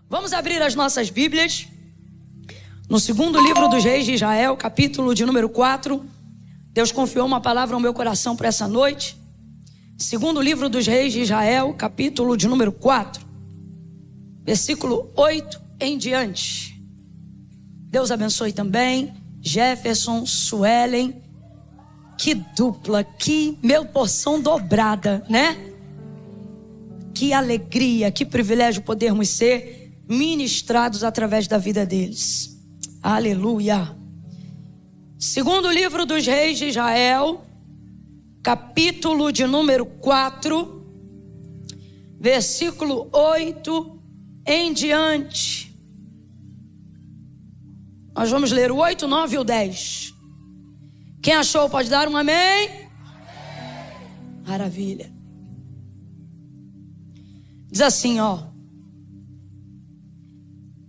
Vamos abrir as nossas Bíblias no segundo livro dos reis de Israel, capítulo de número 4. Deus confiou uma palavra ao meu coração para essa noite. Segundo livro dos reis de Israel, capítulo de número 4, versículo 8 em diante. Deus abençoe também Jefferson, Suelen. Que dupla, que meu porção dobrada, né? Que alegria, que privilégio podermos ser ministrados através da vida deles. Aleluia. Segundo livro dos reis de Israel, capítulo de número 4, versículo 8 em diante. Nós vamos ler o 8, 9 e o 10. Quem achou pode dar um amém? Maravilha. Diz assim, ó.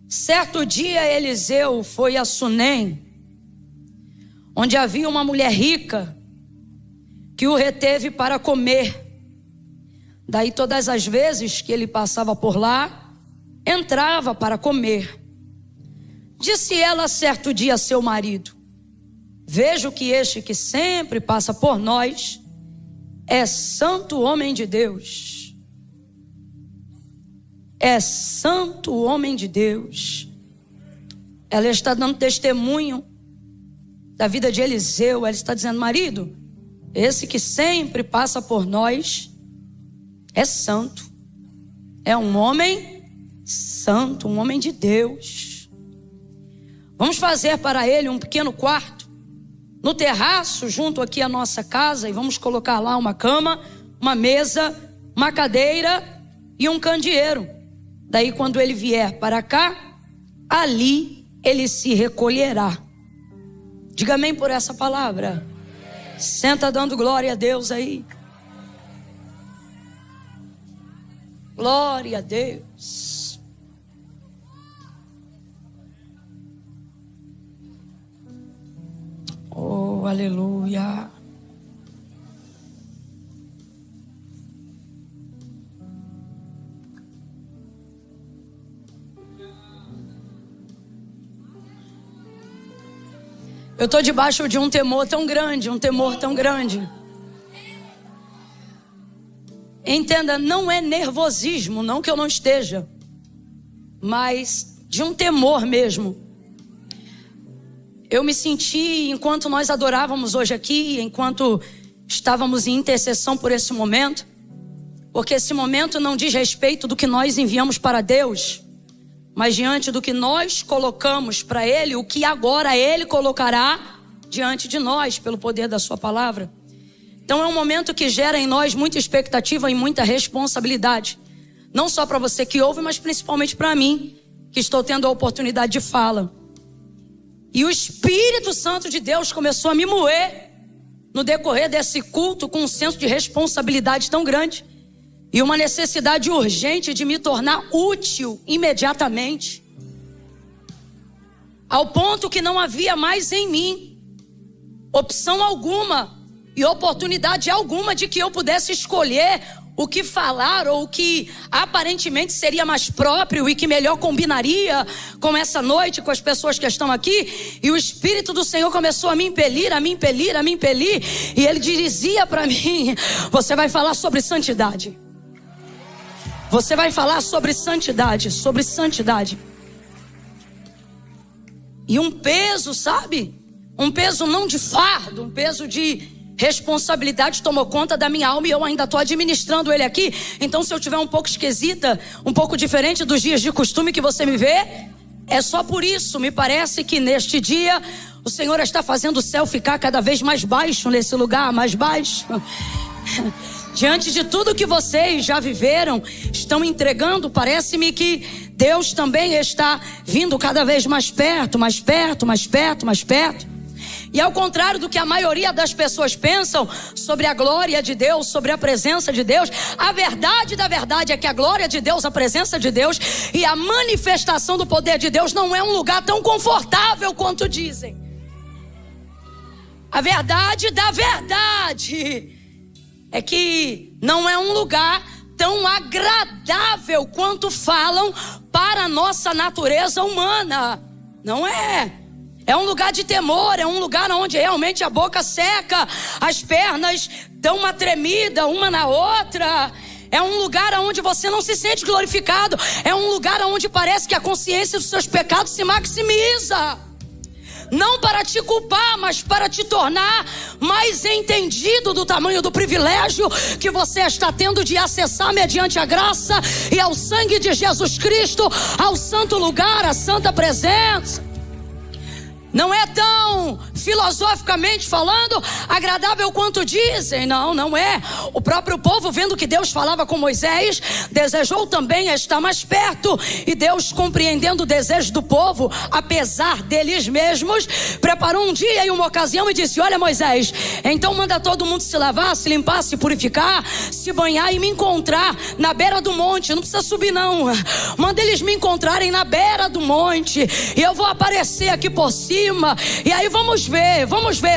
Certo dia Eliseu foi a Sunem, onde havia uma mulher rica que o reteve para comer. Daí todas as vezes que ele passava por lá, entrava para comer. Disse ela certo dia a seu marido: vejo que este que sempre passa por nós é santo homem de Deus. É santo homem de Deus. Ela está dando testemunho da vida de Eliseu. Ela está dizendo: marido, esse que sempre passa por nós é santo. É um homem santo, um homem de Deus. Vamos fazer para ele um pequeno quarto no terraço, junto aqui à nossa casa, e vamos colocar lá uma cama, uma mesa, uma cadeira e um candeeiro. Daí quando ele vier para cá, ali ele se recolherá. Diga amém por essa palavra. Senta dando glória a Deus aí. Glória a Deus. Oh, aleluia. Eu estou debaixo de um temor tão grande, um temor tão grande. Entenda, não é nervosismo, não que eu não esteja, mas de um temor mesmo. Eu me senti, enquanto nós adorávamos hoje aqui, enquanto estávamos em intercessão por esse momento, porque esse momento não diz respeito do que nós enviamos para Deus, mas diante do que nós colocamos para Ele, o que agora Ele colocará diante de nós, pelo poder da sua palavra. Então é um momento que gera em nós muita expectativa e muita responsabilidade. Não só para você que ouve, mas principalmente para mim, que estou tendo a oportunidade de fala. E o Espírito Santo de Deus começou a me moer no decorrer desse culto, com um senso de responsabilidade tão grande e uma necessidade urgente de me tornar útil imediatamente, ao ponto que não havia mais em mim opção alguma e oportunidade alguma de que eu pudesse escolher o que falar ou o que aparentemente seria mais próprio e que melhor combinaria com essa noite, com as pessoas que estão aqui. E o Espírito do Senhor começou a me impelir, a me impelir, a me impelir. E Ele dizia para mim: você vai falar sobre santidade. Você vai falar sobre santidade, sobre santidade. E um peso, sabe? Um peso não de fardo, um peso de responsabilidade tomou conta da minha alma e eu ainda estou administrando ele aqui. Então se eu tiver um pouco esquisita, um pouco diferente dos dias de costume que você me vê, é só por isso. Me parece que neste dia o Senhor está fazendo o céu ficar cada vez mais baixo nesse lugar, mais baixo. Diante de tudo que vocês já viveram, estão entregando, parece-me que Deus também está vindo cada vez mais perto, mais perto, mais perto, mais perto. E ao contrário do que a maioria das pessoas pensam sobre a glória de Deus, sobre a presença de Deus, a verdade da verdade é que a glória de Deus, a presença de Deus e a manifestação do poder de Deus não é um lugar tão confortável quanto dizem. A verdade da verdade é que não é um lugar tão agradável quanto falam para a nossa natureza humana. Não é. É um lugar de temor, é um lugar onde realmente a boca seca, as pernas dão uma tremida uma na outra. É um lugar onde você não se sente glorificado. É um lugar onde parece que a consciência dos seus pecados se maximiza. Não para te culpar, mas para te tornar mais entendido do tamanho do privilégio que você está tendo de acessar mediante a graça e ao sangue de Jesus Cristo, ao santo lugar, à santa presença. Não é tão filosoficamente falando agradável quanto dizem. Não, não é. O próprio povo, vendo que Deus falava com Moisés, desejou também estar mais perto. E Deus, compreendendo o desejo do povo, apesar deles mesmos, preparou um dia e uma ocasião e disse: olha, Moisés, então manda todo mundo se lavar, se limpar, se purificar, se banhar e me encontrar na beira do monte. Não precisa subir não. Manda eles me encontrarem na beira do monte e eu vou aparecer aqui por cima. E aí vamos ver,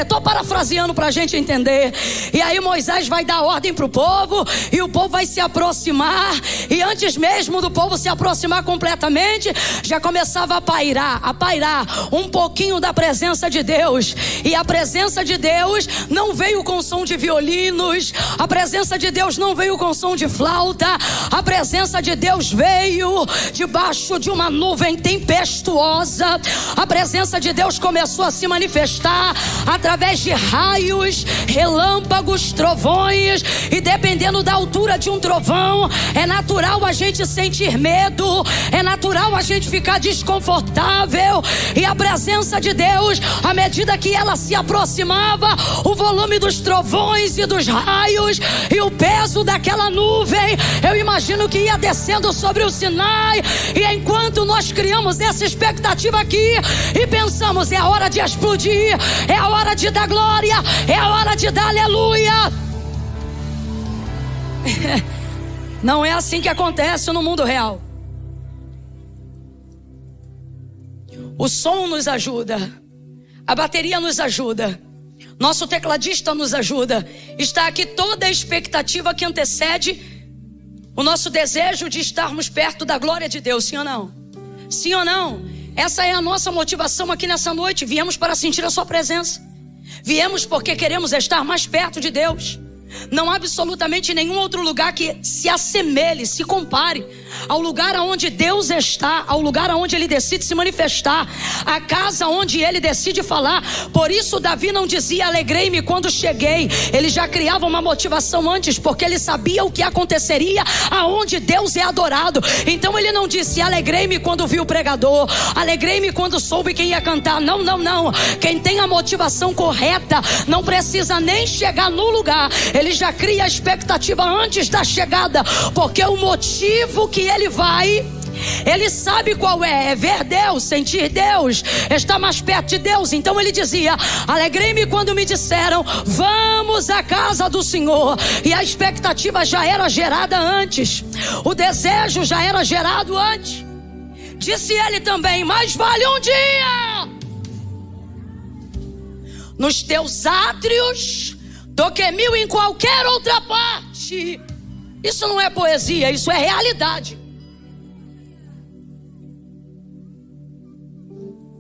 estou parafraseando para a gente entender. E aí Moisés vai dar ordem para o povo, e o povo vai se aproximar, e antes mesmo do povo se aproximar completamente, já começava a pairar um pouquinho da presença de Deus. E a presença de Deus não veio com som de violinos, a presença de Deus não veio com som de flauta, a presença de Deus veio debaixo de uma nuvem tempestuosa. A presença de Deus começou a se manifestar através de raios, relâmpagos, trovões, e dependendo da altura de um trovão, é natural a gente sentir medo, é natural a gente ficar desconfortável. E a presença de Deus, à medida que ela se aproximava, o volume dos trovões e dos raios e o peso daquela nuvem, eu imagino que ia descendo sobre o Sinai. E enquanto nós criamos essa expectativa aqui e pensamos: é a hora de explodir, é a hora de dar glória, é a hora de dar aleluia. Não é assim que acontece no mundo real. O som nos ajuda, a bateria nos ajuda, nosso tecladista nos ajuda. Está aqui toda a expectativa que antecede o nosso desejo de estarmos perto da glória de Deus. Sim ou não? Sim ou não? Essa é a nossa motivação aqui nessa noite. Viemos para sentir a sua presença. Viemos porque queremos estar mais perto de Deus. Não há absolutamente nenhum outro lugar que se assemelhe, se compare ao lugar onde Deus está, ao lugar onde Ele decide se manifestar, a casa onde Ele decide falar. Por isso Davi não dizia alegrei-me quando cheguei. Ele já criava uma motivação antes, porque ele sabia o que aconteceria aonde Deus é adorado. Então ele não disse alegrei-me quando vi o pregador, alegrei-me quando soube quem ia cantar. Não, não, não. Quem tem a motivação correta não precisa nem chegar no lugar. Ele já cria a expectativa antes da chegada, porque o motivo que ele vai, ele sabe qual é ver Deus, sentir Deus, estar mais perto de Deus. Então ele dizia alegrei-me quando me disseram vamos à casa do Senhor. E a expectativa já era gerada antes, o desejo já era gerado antes. Disse ele também: mais vale um dia nos teus átrios do que 1000 em qualquer outra parte. Isso não é poesia, isso é realidade.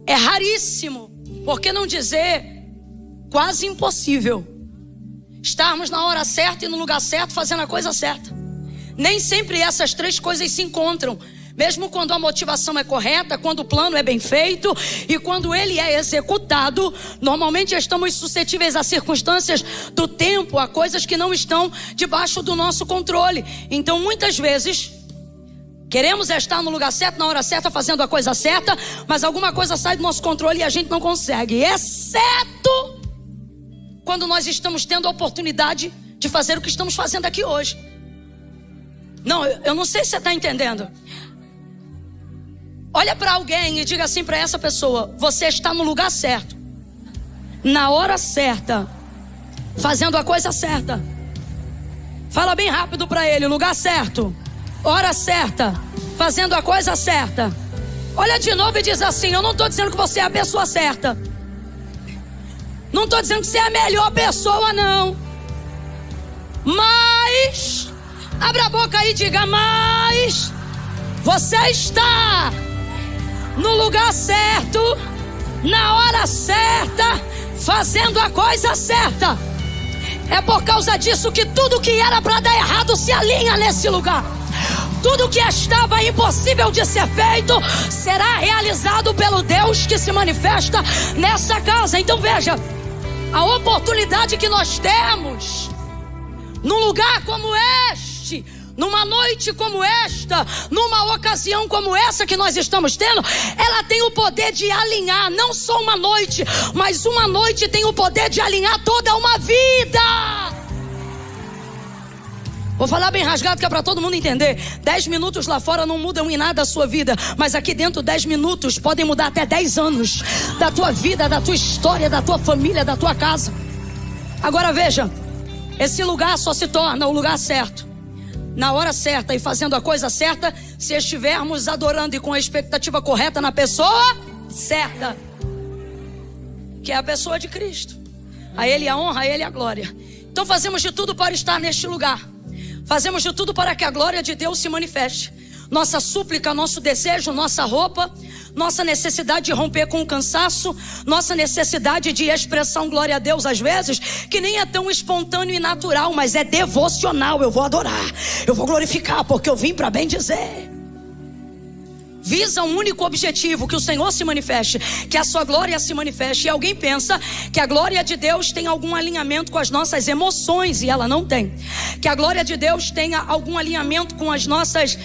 É raríssimo, por que não dizer quase impossível, estarmos na hora certa e no lugar certo, fazendo a coisa certa. Nem sempre essas três coisas se encontram. Mesmo quando a motivação é correta, quando o plano é bem feito e quando ele é executado, normalmente estamos suscetíveis a circunstâncias do tempo, a coisas que não estão debaixo do nosso controle. Então muitas vezes queremos estar no lugar certo, na hora certa, fazendo a coisa certa, mas alguma coisa sai do nosso controle e a gente não consegue, exceto quando nós estamos tendo a oportunidade de fazer o que estamos fazendo aqui hoje. Não, eu não sei se você está entendendo. Olha para alguém e diga assim para essa pessoa: você está no lugar certo, na hora certa, fazendo a coisa certa. Fala bem rápido para ele: lugar certo, hora certa, fazendo a coisa certa. Olha de novo e diz assim: eu não estou dizendo que você é a pessoa certa, não estou dizendo que você é a melhor pessoa não, mas Abra a boca e diga: mas você está no lugar certo, na hora certa, fazendo a coisa certa. É por causa disso que tudo que era para dar errado se alinha nesse lugar. Tudo que estava impossível de ser feito será realizado pelo Deus que se manifesta nessa casa. Então veja, a oportunidade que nós temos num lugar como este, numa noite como esta, numa ocasião como essa que nós estamos tendo, ela tem o poder de alinhar não só uma noite, mas uma noite tem o poder de alinhar toda uma vida. Vou falar bem rasgado que é para todo mundo entender. 10 minutos lá fora não mudam em nada a sua vida, mas aqui dentro 10 minutos podem mudar até 10 anos da tua vida, da tua história, da tua família, da tua casa. Agora veja, esse lugar só se torna o lugar certo, na hora certa e fazendo a coisa certa, se estivermos adorando e com a expectativa correta na pessoa certa, que é a pessoa de Cristo. A Ele a honra, a Ele a glória. Então fazemos de tudo para estar neste lugar. Fazemos de tudo para que a glória de Deus se manifeste. Nossa súplica, nosso desejo, nossa roupa, nossa necessidade de romper com o cansaço, nossa necessidade de expressar glória a Deus às vezes, que nem é tão espontâneo e natural, mas é devocional. Eu vou adorar, eu vou glorificar, porque eu vim para bem dizer. Visa um único objetivo: que o Senhor se manifeste, que a sua glória se manifeste. E alguém pensa que a glória de Deus tem algum alinhamento com as nossas emoções, e ela não tem. Que a glória de Deus tenha algum alinhamento com as nossas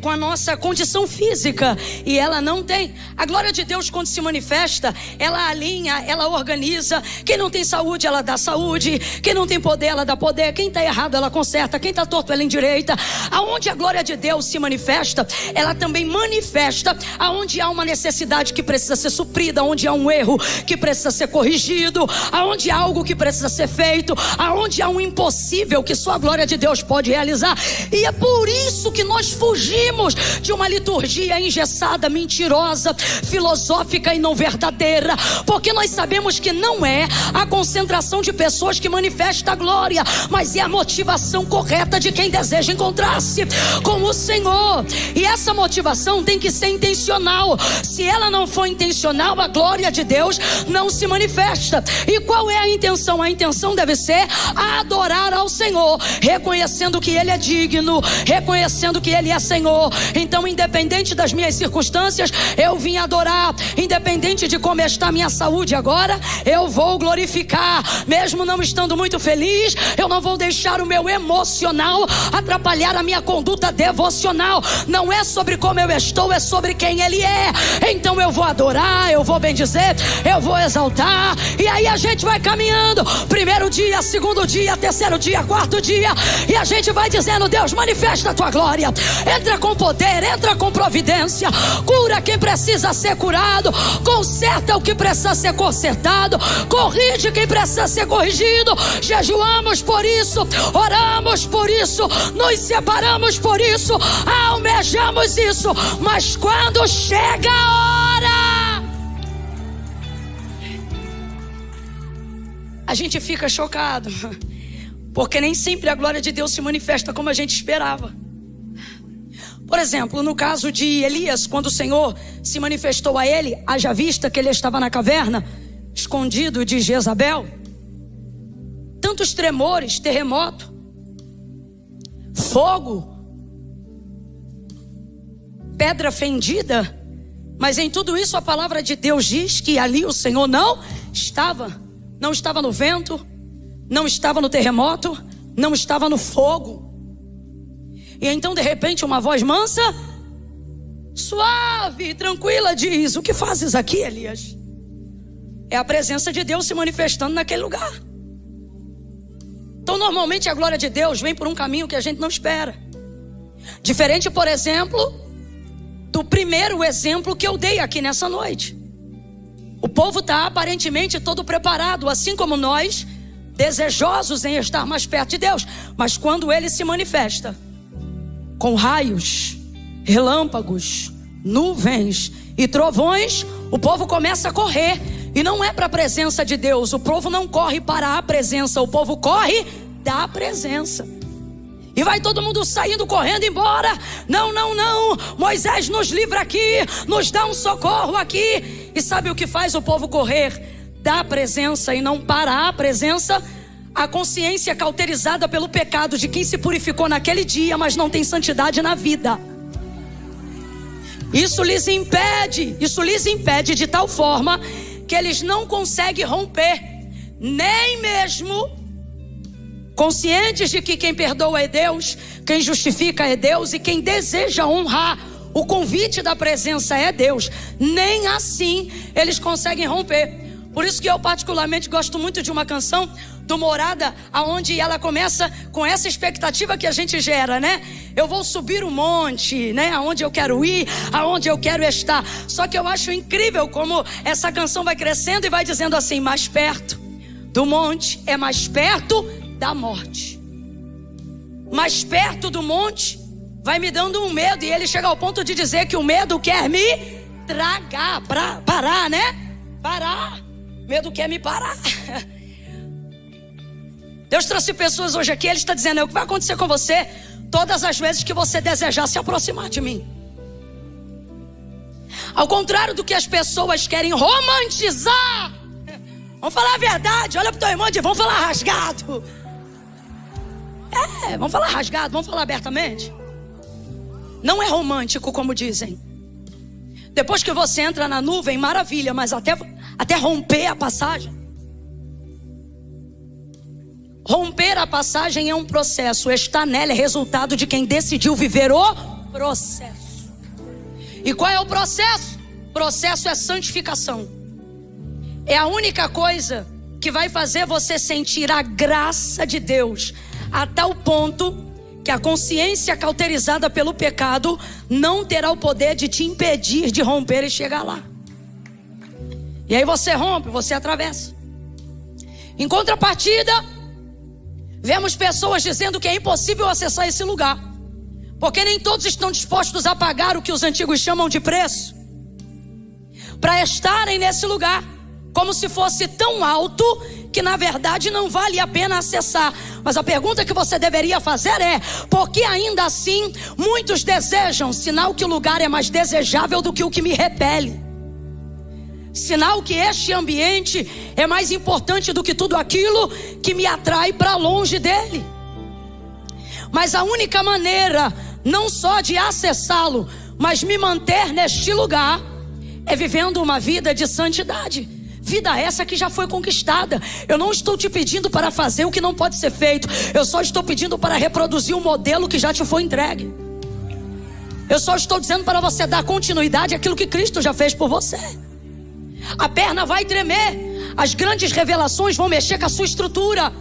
com a nossa condição física, e ela não tem. A glória de Deus, quando se manifesta, ela alinha, ela organiza. Quem não tem saúde, ela dá saúde. Quem não tem poder, ela dá poder. Quem está errado, ela conserta. Quem está torto, ela endireita. Aonde a glória de Deus se manifesta, ela também manifesta aonde há uma necessidade que precisa ser suprida, aonde há um erro que precisa ser corrigido, aonde há algo que precisa ser feito, aonde há um impossível que só a glória de Deus pode realizar. E é por isso que nós fugimos de uma liturgia engessada, mentirosa, filosófica e não verdadeira, porque nós sabemos que não é a concentração de pessoas que manifesta a glória, mas é a motivação correta de quem deseja encontrar-se com o Senhor. E essa motivação tem que ser intencional. Se ela não for intencional, a glória de Deus não se manifesta. E qual é a intenção? A intenção deve ser adorar ao Senhor, reconhecendo que Ele é digno, reconhecendo que Ele é Senhor. Então, independente das minhas circunstâncias, eu vim adorar. Independente de como está a minha saúde agora, eu vou glorificar. Mesmo não estando muito feliz, eu não vou deixar o meu emocional atrapalhar a minha conduta devocional. Não é sobre como eu estou, é sobre quem Ele é. Então eu vou adorar, eu vou bendizer, eu vou exaltar. E aí a gente vai caminhando. Primeiro dia, segundo dia, terceiro dia, quarto dia, e a gente vai dizendo: Deus, manifesta a tua glória. Entra com poder, entra com providência. Cura quem precisa ser curado, conserta o que precisa ser consertado, corrige quem precisa ser corrigido. Jejuamos por isso, oramos por isso, nos separamos por isso, almejamos isso. Mas quando chega a hora, a gente fica chocado, porque nem sempre a glória de Deus se manifesta como a gente esperava. Por exemplo, no caso de Elias, quando o Senhor se manifestou a ele, haja vista que ele estava na caverna, escondido de Jezabel, tantos tremores, terremoto, fogo, pedra fendida, mas em tudo isso a palavra de Deus diz que ali o Senhor não estava no vento, não estava no terremoto, não estava no fogo. E então de repente uma voz mansa, suave, tranquila diz: o que fazes aqui, Elias? É a presença de Deus se manifestando naquele lugar. Então normalmente a glória de Deus vem por um caminho que a gente não espera. Diferente, por exemplo, do primeiro exemplo que eu dei aqui nessa noite. O povo está aparentemente todo preparado, assim como nós, desejosos em estar mais perto de Deus. Mas quando Ele se manifesta com raios, relâmpagos, nuvens e trovões, o povo começa a correr. E não é para a presença de Deus. O povo não corre para a presença, o povo corre da presença. E vai todo mundo saindo, correndo embora. Não, não, não. Moisés nos livra aqui, nos dá um socorro aqui. E sabe o que faz o povo correr da presença e não para a presença? A consciência cauterizada pelo pecado de quem se purificou naquele dia, mas não tem santidade na vida. Isso lhes impede de tal forma que eles não conseguem romper, nem mesmo conscientes de que quem perdoa é Deus, quem justifica é Deus e quem deseja honrar o convite da presença é Deus. Nem assim eles conseguem romper. Por isso que eu particularmente gosto muito de uma canção do Morada, aonde ela começa com essa expectativa que a gente gera, né? Eu vou subir o monte, né? Aonde eu quero ir, aonde eu quero estar. Só que eu acho incrível como essa canção vai crescendo e vai dizendo assim: mais perto do monte é mais perto da morte. Mais perto do monte vai me dando um medo. E ele chega ao ponto de dizer que o medo quer me tragar, parar, né? Parar. Medo quer me parar. Deus trouxe pessoas hoje aqui. Ele está dizendo: o que vai acontecer com você todas as vezes que você desejar se aproximar de mim. Ao contrário do que as pessoas querem romantizar. Vamos falar a verdade. Olha para o teu irmão e diz: vamos falar rasgado. Vamos falar rasgado, vamos falar abertamente. Não é romântico como dizem. Depois que você entra na nuvem, maravilha, mas até romper a passagem. Romper a passagem é um processo. Estar nela é resultado de quem decidiu viver o processo. E qual é o processo? O processo é santificação. É a única coisa que vai fazer você sentir a graça de Deus a tal ponto que a consciência cauterizada pelo pecado não terá o poder de te impedir de romper e chegar lá. E aí você rompe, você atravessa. Em contrapartida, vemos pessoas dizendo que é impossível acessar esse lugar, porque nem todos estão dispostos a pagar o que os antigos chamam de preço para estarem nesse lugar, como se fosse tão alto que na verdade não vale a pena acessar. Mas a pergunta que você deveria fazer é: por que ainda assim muitos desejam? Sinal que o lugar é mais desejável do que o que me repele. Sinal que este ambiente é mais importante do que tudo aquilo que me atrai para longe dele. Mas a única maneira, não só de acessá-lo, mas me manter neste lugar, é vivendo uma vida de santidade. Vida essa que já foi conquistada. Eu não estou te pedindo para fazer o que não pode ser feito. Eu só estou pedindo para reproduzir o modelo que já te foi entregue. Eu só estou dizendo para você dar continuidade àquilo que Cristo já fez por você. A perna vai tremer. As grandes revelações vão mexer com a sua estrutura.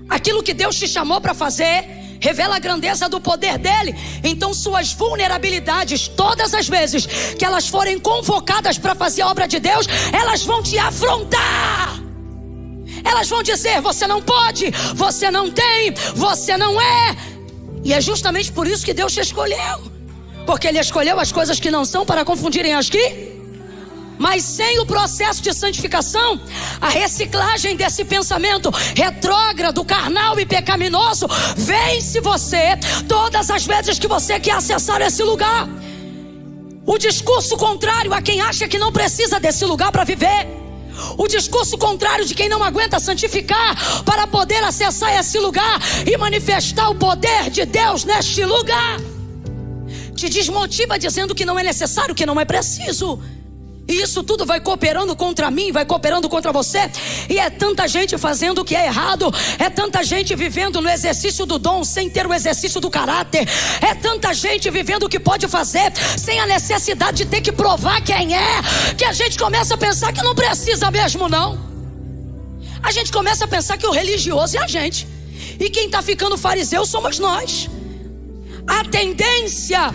Aquilo que Deus te chamou para fazer revela a grandeza do poder dele. Então suas vulnerabilidades, todas as vezes que elas forem convocadas para fazer a obra de Deus, elas vão te afrontar. Elas vão dizer: você não pode, você não tem, você não é. E é justamente por isso que Deus te escolheu, porque Ele escolheu as coisas que não são para confundirem as que. Mas sem o processo de santificação, a reciclagem desse pensamento retrógrado, carnal e pecaminoso vence você todas as vezes que você quer acessar esse lugar. O discurso contrário a quem acha que não precisa desse lugar para viver. O discurso contrário de quem não aguenta santificar para poder acessar esse lugar e manifestar o poder de Deus neste lugar, te desmotiva dizendo que não é necessário, que não é preciso. E isso tudo vai cooperando contra mim, vai cooperando contra você. E é tanta gente fazendo o que é errado. É tanta gente vivendo no exercício do dom sem ter o exercício do caráter. É tanta gente vivendo o que pode fazer sem a necessidade de ter que provar quem é, que a gente começa a pensar que não precisa mesmo não. A gente começa a pensar que o religioso é a gente, e quem está ficando fariseu somos nós. A tendência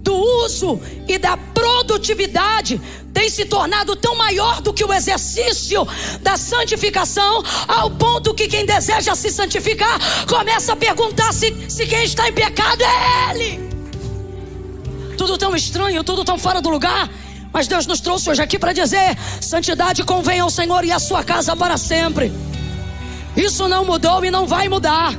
do uso e da produtividade tem se tornado tão maior do que o exercício da santificação, ao ponto que quem deseja se santificar começa a perguntar se quem está em pecado é ele. Tudo tão estranho, tudo tão fora do lugar. Mas Deus nos trouxe hoje aqui para dizer: santidade convém ao Senhor e à sua casa para sempre. Isso não mudou e não vai mudar.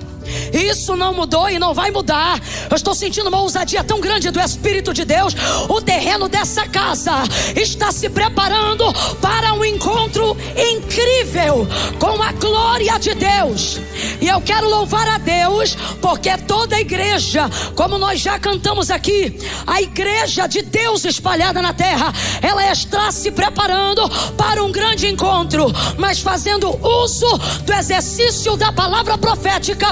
Isso não mudou e não vai mudar. Eu estou sentindo uma ousadia tão grande do Espírito de Deus. O terreno dessa casa está se preparando para um encontro incrível com a glória de Deus. E eu quero louvar a Deus, porque toda a igreja, como nós já cantamos aqui, a igreja de Deus espalhada na terra, ela está se preparando para um grande encontro, mas fazendo uso do exercício da palavra profética.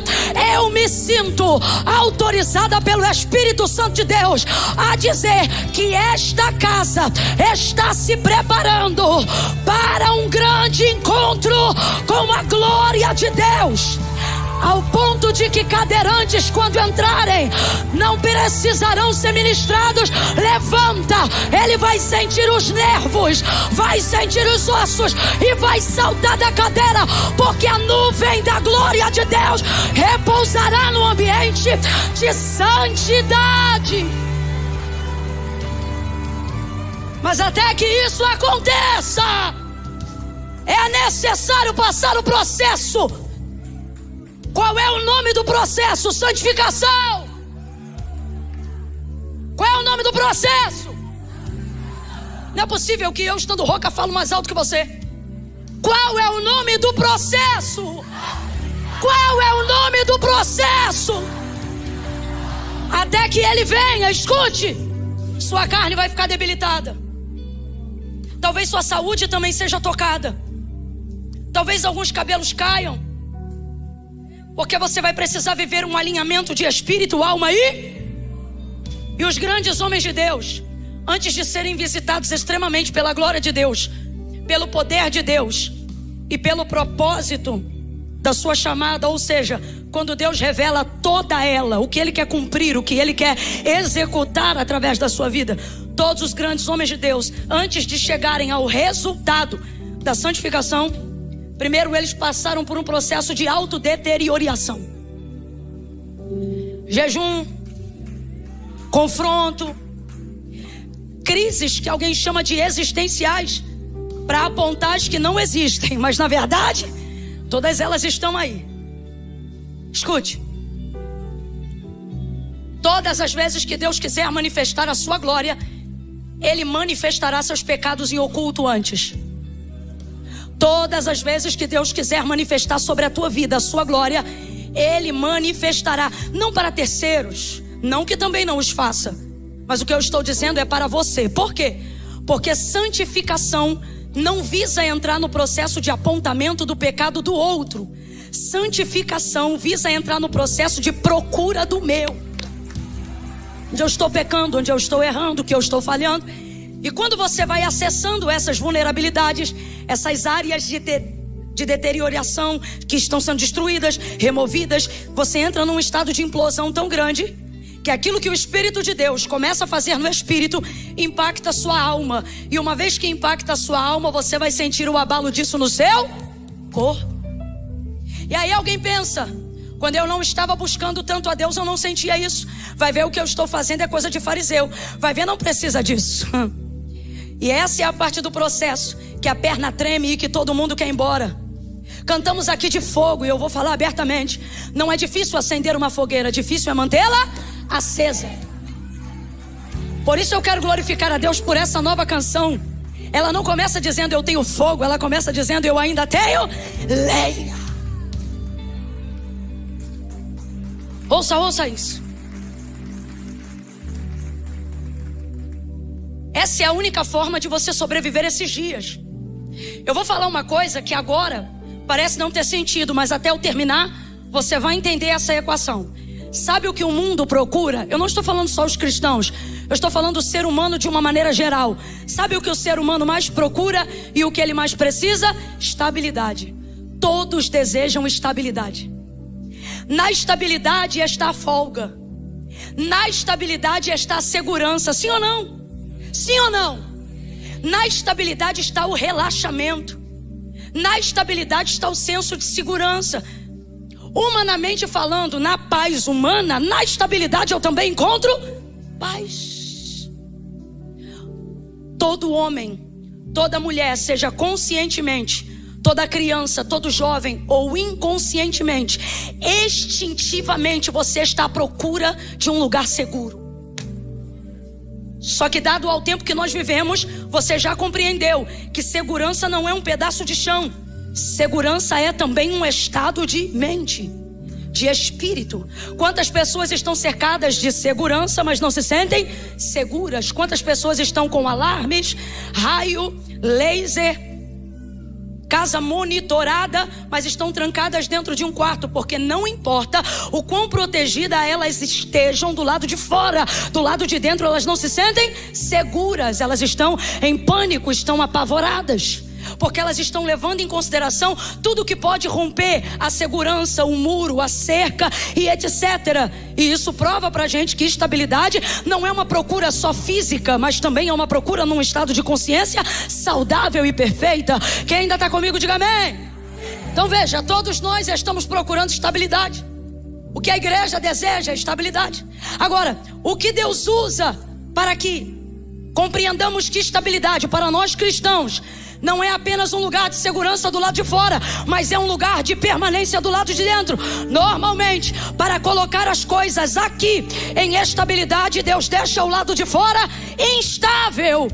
Eu me sinto autorizada pelo Espírito Santo de Deus a dizer que esta casa está se preparando para um grande encontro com a glória de Deus, ao ponto de que cadeirantes, quando entrarem, não precisarão ser ministrados. Levanta, ele vai sentir os nervos, vai sentir os ossos e vai saltar da cadeira, porque a nuvem da glória de Deus repousará no ambiente de santidade. Mas até que isso aconteça, é necessário passar o processo. Qual é o nome do processo? Santificação. Qual é o nome do processo? Não é possível que eu, estando rouca, falo mais alto que você. Qual é o nome do processo? Qual é o nome do processo? Até que ele venha, escute, sua carne vai ficar debilitada. Talvez sua saúde também seja tocada. Talvez alguns cabelos caiam, porque você vai precisar viver um alinhamento de espírito, alma e os grandes homens de Deus, antes de serem visitados extremamente pela glória de Deus, pelo poder de Deus e pelo propósito da sua chamada, ou seja, quando Deus revela toda ela, o que Ele quer cumprir, o que Ele quer executar através da sua vida, todos os grandes homens de Deus, antes de chegarem ao resultado da santificação, primeiro eles passaram por um processo de autodeterioração. Jejum, confronto, crises que alguém chama de existenciais, para apontar as que não existem, mas na verdade todas elas estão aí. Escute, todas as vezes que Deus quiser manifestar a sua glória, Ele manifestará seus pecados em oculto antes. Todas as vezes que Deus quiser manifestar sobre a tua vida a sua glória, Ele manifestará, não para terceiros, não que também não os faça, mas o que eu estou dizendo é para você. Por quê? Porque santificação não visa entrar no processo de apontamento do pecado do outro. Santificação visa entrar no processo de procura do meu, onde eu estou pecando, onde eu estou errando, o que eu estou falhando. E quando você vai acessando essas vulnerabilidades, essas áreas de deterioração que estão sendo destruídas, removidas, você entra num estado de implosão tão grande que aquilo que o Espírito de Deus começa a fazer no Espírito impacta a sua alma. E uma vez que impacta a sua alma, você vai sentir o abalo disso no seu corpo. E aí alguém pensa: quando eu não estava buscando tanto a Deus, eu não sentia isso. Vai ver, o que eu estou fazendo é coisa de fariseu. Vai ver, não precisa disso. E essa é a parte do processo, que a perna treme e que todo mundo quer ir embora. Cantamos aqui de fogo, e eu vou falar abertamente: não é difícil acender uma fogueira, difícil é mantê-la acesa. Por isso eu quero glorificar a Deus por essa nova canção. Ela não começa dizendo eu tenho fogo, ela começa dizendo eu ainda tenho lenha. Ouça isso. Essa é a única forma de você sobreviver esses dias. Eu vou falar uma coisa que agora parece não ter sentido, mas até eu terminar você vai entender essa equação. Sabe o que o mundo procura? Eu não estou falando só os cristãos, eu estou falando do ser humano de uma maneira geral. Sabe o que o ser humano mais procura e o que ele mais precisa? Estabilidade. Todos desejam estabilidade. Na estabilidade está a folga. Na estabilidade está a segurança. Sim ou não? Sim ou não? Na estabilidade está o relaxamento. Na estabilidade está o senso de segurança. Humanamente falando, na paz humana, na estabilidade eu também encontro paz. Todo homem, toda mulher, seja conscientemente, Toda criança, todo jovem, ou inconscientemente, instintivamente, você está à procura de um lugar seguro. Só que dado ao tempo que nós vivemos, você já compreendeu que segurança não é um pedaço de chão. Segurança é também um estado de mente, de espírito. Quantas pessoas estão cercadas de segurança, mas não se sentem seguras? Quantas pessoas estão com alarmes, raio, laser, casa monitorada, mas estão trancadas dentro de um quarto, porque não importa o quão protegida elas estejam do lado de fora, do lado de dentro elas não se sentem seguras, elas estão em pânico, estão apavoradas, porque elas estão levando em consideração tudo que pode romper a segurança, o muro, a cerca e etc. E isso prova pra gente que estabilidade não é uma procura só física, mas também é uma procura num estado de consciência saudável e perfeita. Quem ainda está comigo, diga amém. Então veja, todos nós estamos procurando estabilidade. O que a igreja deseja é estabilidade. Agora, o que Deus usa para que compreendamos que estabilidade para nós cristãos não é apenas um lugar de segurança do lado de fora, mas é um lugar de permanência do lado de dentro. Normalmente, para colocar as coisas aqui em estabilidade, Deus deixa o lado de fora instável.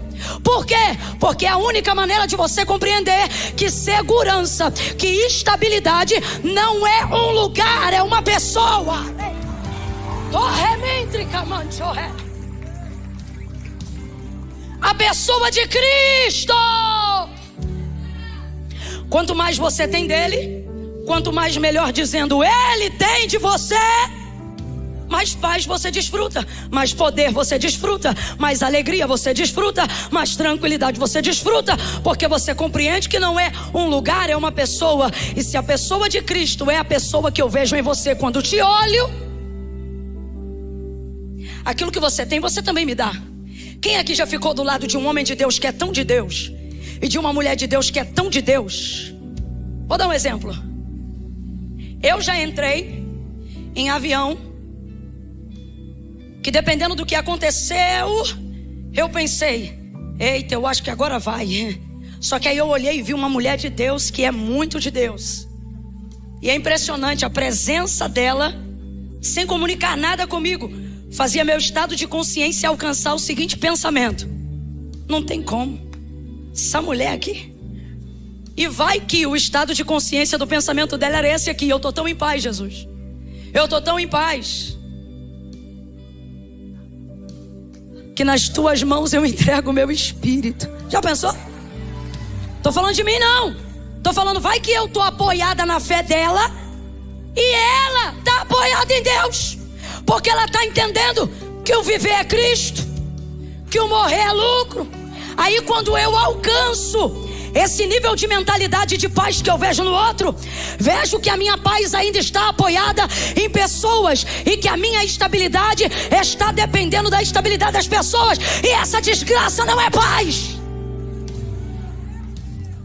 Por quê? Porque é a única maneira de você compreender que segurança, que estabilidade não é um lugar, é uma pessoa. A pessoa de Cristo. Quanto mais você tem dele, quanto mais, melhor dizendo, ele tem de você, mais paz você desfruta, mais poder você desfruta, mais alegria você desfruta, mais tranquilidade você desfruta, porque você compreende que não é um lugar, é uma pessoa. E se a pessoa de Cristo é a pessoa que eu vejo em você quando te olho, aquilo que você tem, você também me dá. Quem aqui já ficou do lado de um homem de Deus que é tão de Deus e de uma mulher de Deus que é tão de Deus? Vou dar um exemplo. Eu já entrei em avião que, dependendo do que aconteceu, eu pensei, eita, eu acho que agora vai. Só que aí eu olhei e vi uma mulher de Deus que é muito de Deus. E é impressionante a presença dela, sem comunicar nada comigo, fazia meu estado de consciência alcançar o seguinte pensamento: não tem como, essa mulher aqui. E vai que o estado de consciência do pensamento dela era esse aqui: eu tô tão em paz, Jesus, eu tô tão em paz, que nas tuas mãos eu entrego o meu espírito. Já pensou? Tô falando de mim não, tô falando, vai que eu tô apoiada na fé dela e ela tá apoiada em Deus, porque ela tá entendendo que o viver é Cristo, que o morrer é lucro. Aí quando eu alcanço esse nível de mentalidade de paz que eu vejo no outro, vejo que a minha paz ainda está apoiada em pessoas e que a minha estabilidade está dependendo da estabilidade das pessoas. E essa desgraça não é paz.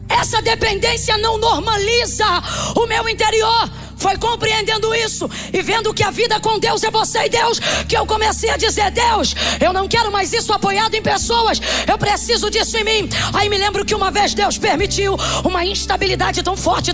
Essa dependência não normaliza o meu interior. Foi compreendendo isso e vendo que a vida com Deus é você e Deus, que eu comecei a dizer: Deus, eu não quero mais isso apoiado em pessoas, eu preciso disso em mim. Aí me lembro que uma vez Deus permitiu uma instabilidade tão forte,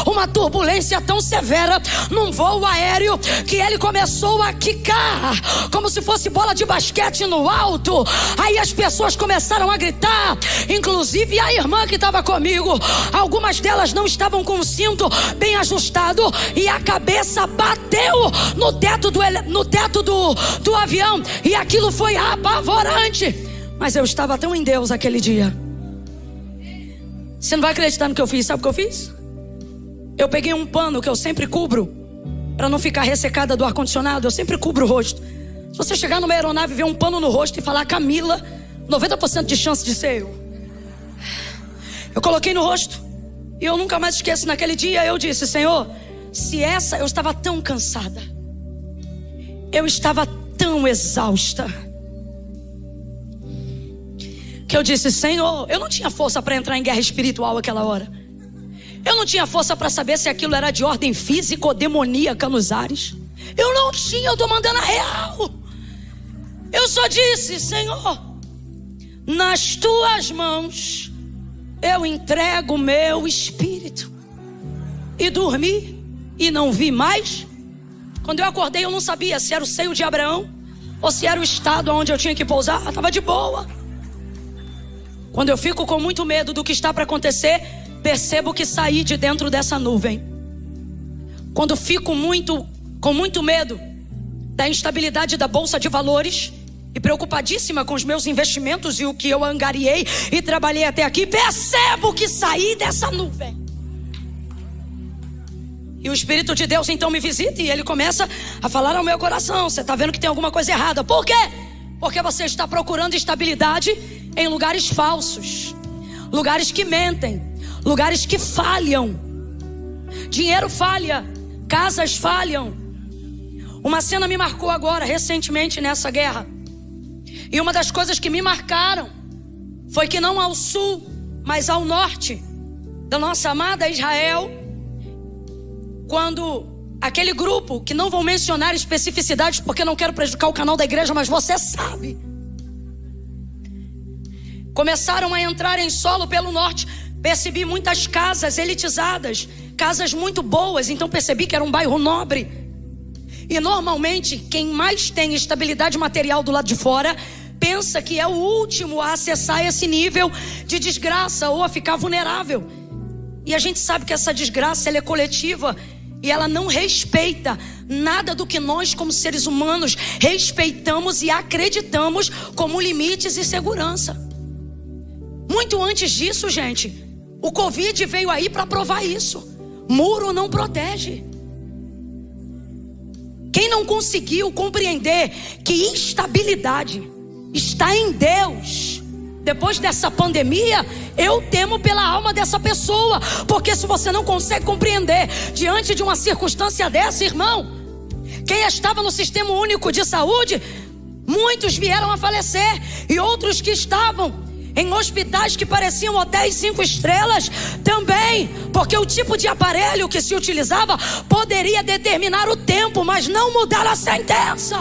uma turbulência tão severa num voo aéreo, que ele começou a quicar como se fosse bola de basquete no alto. Aí as pessoas começaram a gritar, inclusive a irmã que estava comigo. Algumas delas não estavam com o cinto bem ajustado e a cabeça bateu no teto do avião, e aquilo foi apavorante. Mas eu estava tão em Deus aquele dia. Você não vai acreditar no que eu fiz. Sabe o que eu fiz? Eu peguei um pano que eu sempre cubro, para não ficar ressecada do ar-condicionado. Eu sempre cubro o rosto. Se você chegar numa aeronave e ver um pano no rosto e falar Camila, 90% de chance de ser eu. Eu coloquei no rosto e eu nunca mais esqueço. Naquele dia eu disse: Senhor, eu estava tão cansada, eu estava tão exausta, que eu disse: Senhor, eu não tinha força para entrar em guerra espiritual aquela hora. Eu não tinha força para saber se aquilo era de ordem física ou demoníaca nos ares. Eu não tinha, eu estou mandando a real. Eu só disse: Senhor, nas tuas mãos eu entrego o meu espírito. E dormi e não vi mais. Quando eu acordei, eu não sabia se era o seio de Abraão ou se era o estado onde eu tinha que pousar. Eu estava de boa. Quando eu fico com muito medo do que está para acontecer, percebo que saí de dentro dessa nuvem. Quando fico com muito medo da instabilidade da bolsa de valores e preocupadíssima com os meus investimentos e o que eu angariei e trabalhei até aqui, percebo que saí dessa nuvem. E o Espírito de Deus então me visita e ele começa a falar ao meu coração: você está vendo que tem alguma coisa errada. Por quê? Porque você está procurando estabilidade em lugares falsos, lugares que mentem, lugares que falham. Dinheiro falha, casas falham. Uma cena me marcou agora, recentemente, nessa guerra. E uma das coisas que me marcaram foi que não ao sul, mas ao norte da nossa amada Israel, quando aquele grupo, que não vou mencionar especificidades porque não quero prejudicar o canal da igreja, mas você sabe, começaram a entrar em solo pelo norte, percebi muitas casas elitizadas, casas muito boas, então percebi que era um bairro nobre. E normalmente quem mais tem estabilidade material do lado de fora pensa que é o último a acessar esse nível de desgraça ou a ficar vulnerável. E a gente sabe que essa desgraça, ela é coletiva e ela não respeita nada do que nós como seres humanos respeitamos e acreditamos como limites e segurança. Muito antes disso, gente, o Covid veio aí para provar isso. Muro não protege. Quem não conseguiu compreender que instabilidade está em Deus, depois dessa pandemia, eu temo pela alma dessa pessoa. Porque se você não consegue compreender diante de uma circunstância dessa, irmão, quem estava no Sistema Único de Saúde, muitos vieram a falecer. E outros que estavam em hospitais que pareciam hotéis 5 estrelas também, porque o tipo de aparelho que se utilizava poderia determinar o tempo, mas não mudar a sentença.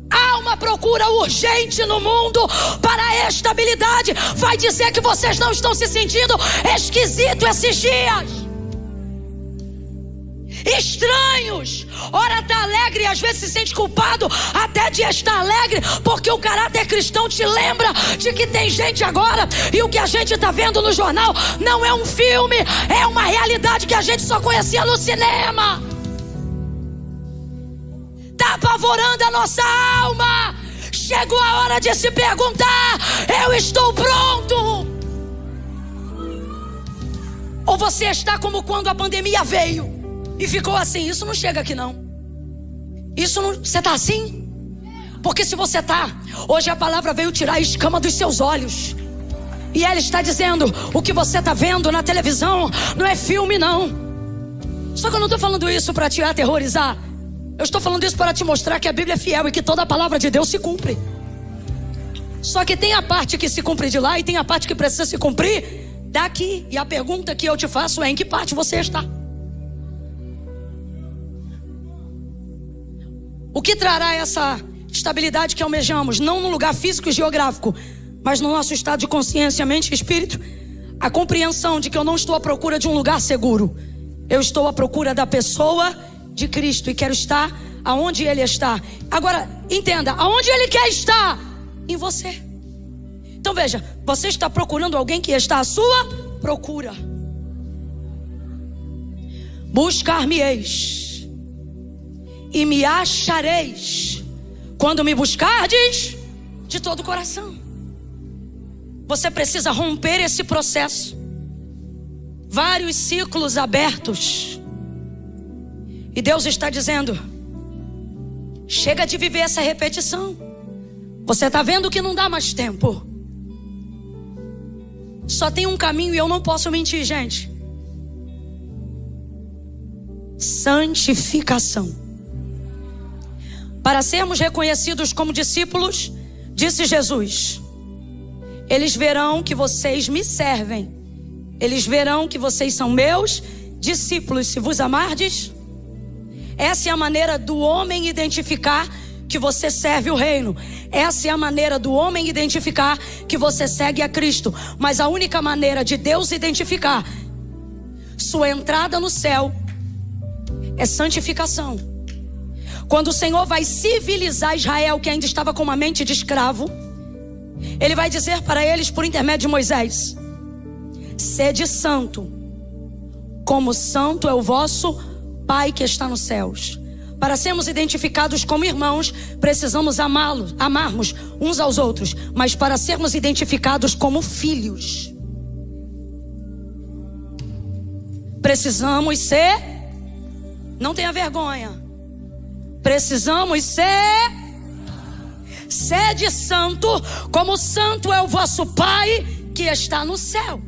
Há uma procura urgente no mundo para a estabilidade. Vai dizer que vocês não estão se sentindo esquisito esses dias? Estranhos. Ora está alegre e às vezes se sente culpado até de estar alegre, porque o caráter cristão te lembra de que tem gente agora, e o que a gente está vendo no jornal não é um filme, é uma realidade que a gente só conhecia no cinema. Está apavorando a nossa alma. Chegou a hora de se perguntar: eu estou pronto? Ou você está como quando a pandemia veio e ficou assim: isso não chega aqui não. Isso não... Você está assim? Porque se você está, hoje a palavra veio tirar a escama dos seus olhos. E ela está dizendo: o que você está vendo na televisão não é filme não. Só que eu não estou falando isso para te aterrorizar. Eu estou falando isso para te mostrar que a Bíblia é fiel e que toda a palavra de Deus se cumpre. Só que tem a parte que se cumpre de lá e tem a parte que precisa se cumprir daqui. E a pergunta que eu te faço é: em que parte você está? O que trará essa estabilidade que almejamos? Não no lugar físico e geográfico, mas no nosso estado de consciência, mente e espírito. A compreensão de que eu não estou à procura de um lugar seguro. Eu estou à procura da pessoa de Cristo e quero estar aonde Ele está. Agora, entenda, aonde Ele quer estar? Em você. Então veja, você está procurando alguém que está à sua procura. Buscar-me-eis e me achareis quando me buscardes de todo o coração. Você precisa romper esse processo. Vários ciclos abertos. E Deus está dizendo: chega de viver essa repetição. Você está vendo que não dá mais tempo. Só tem um caminho e eu não posso mentir, gente. Santificação. Para sermos reconhecidos como discípulos, disse Jesus: eles verão que vocês me servem. Eles verão que vocês são meus discípulos, se vos amardes. Essa é a maneira do homem identificar que você serve o reino. Essa é a maneira do homem identificar que você segue a Cristo. Mas a única maneira de Deus identificar sua entrada no céu é santificação. Quando o Senhor vai civilizar Israel, que ainda estava com uma mente de escravo, Ele vai dizer para eles por intermédio de Moisés: sede santo, como santo é o vosso Pai que está nos céus. Para sermos identificados como irmãos, precisamos amarmos uns aos outros. Mas para sermos identificados como filhos, precisamos ser, não tenha vergonha, precisamos ser, sede santo, como santo é o vosso Pai que está no céu.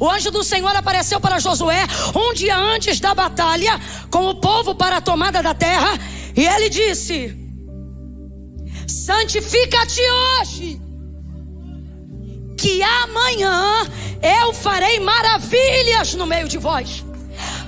O anjo do Senhor apareceu para Josué um dia antes da batalha com o povo para a tomada da terra, e ele disse: santifica-te hoje, que amanhã eu farei maravilhas no meio de vós.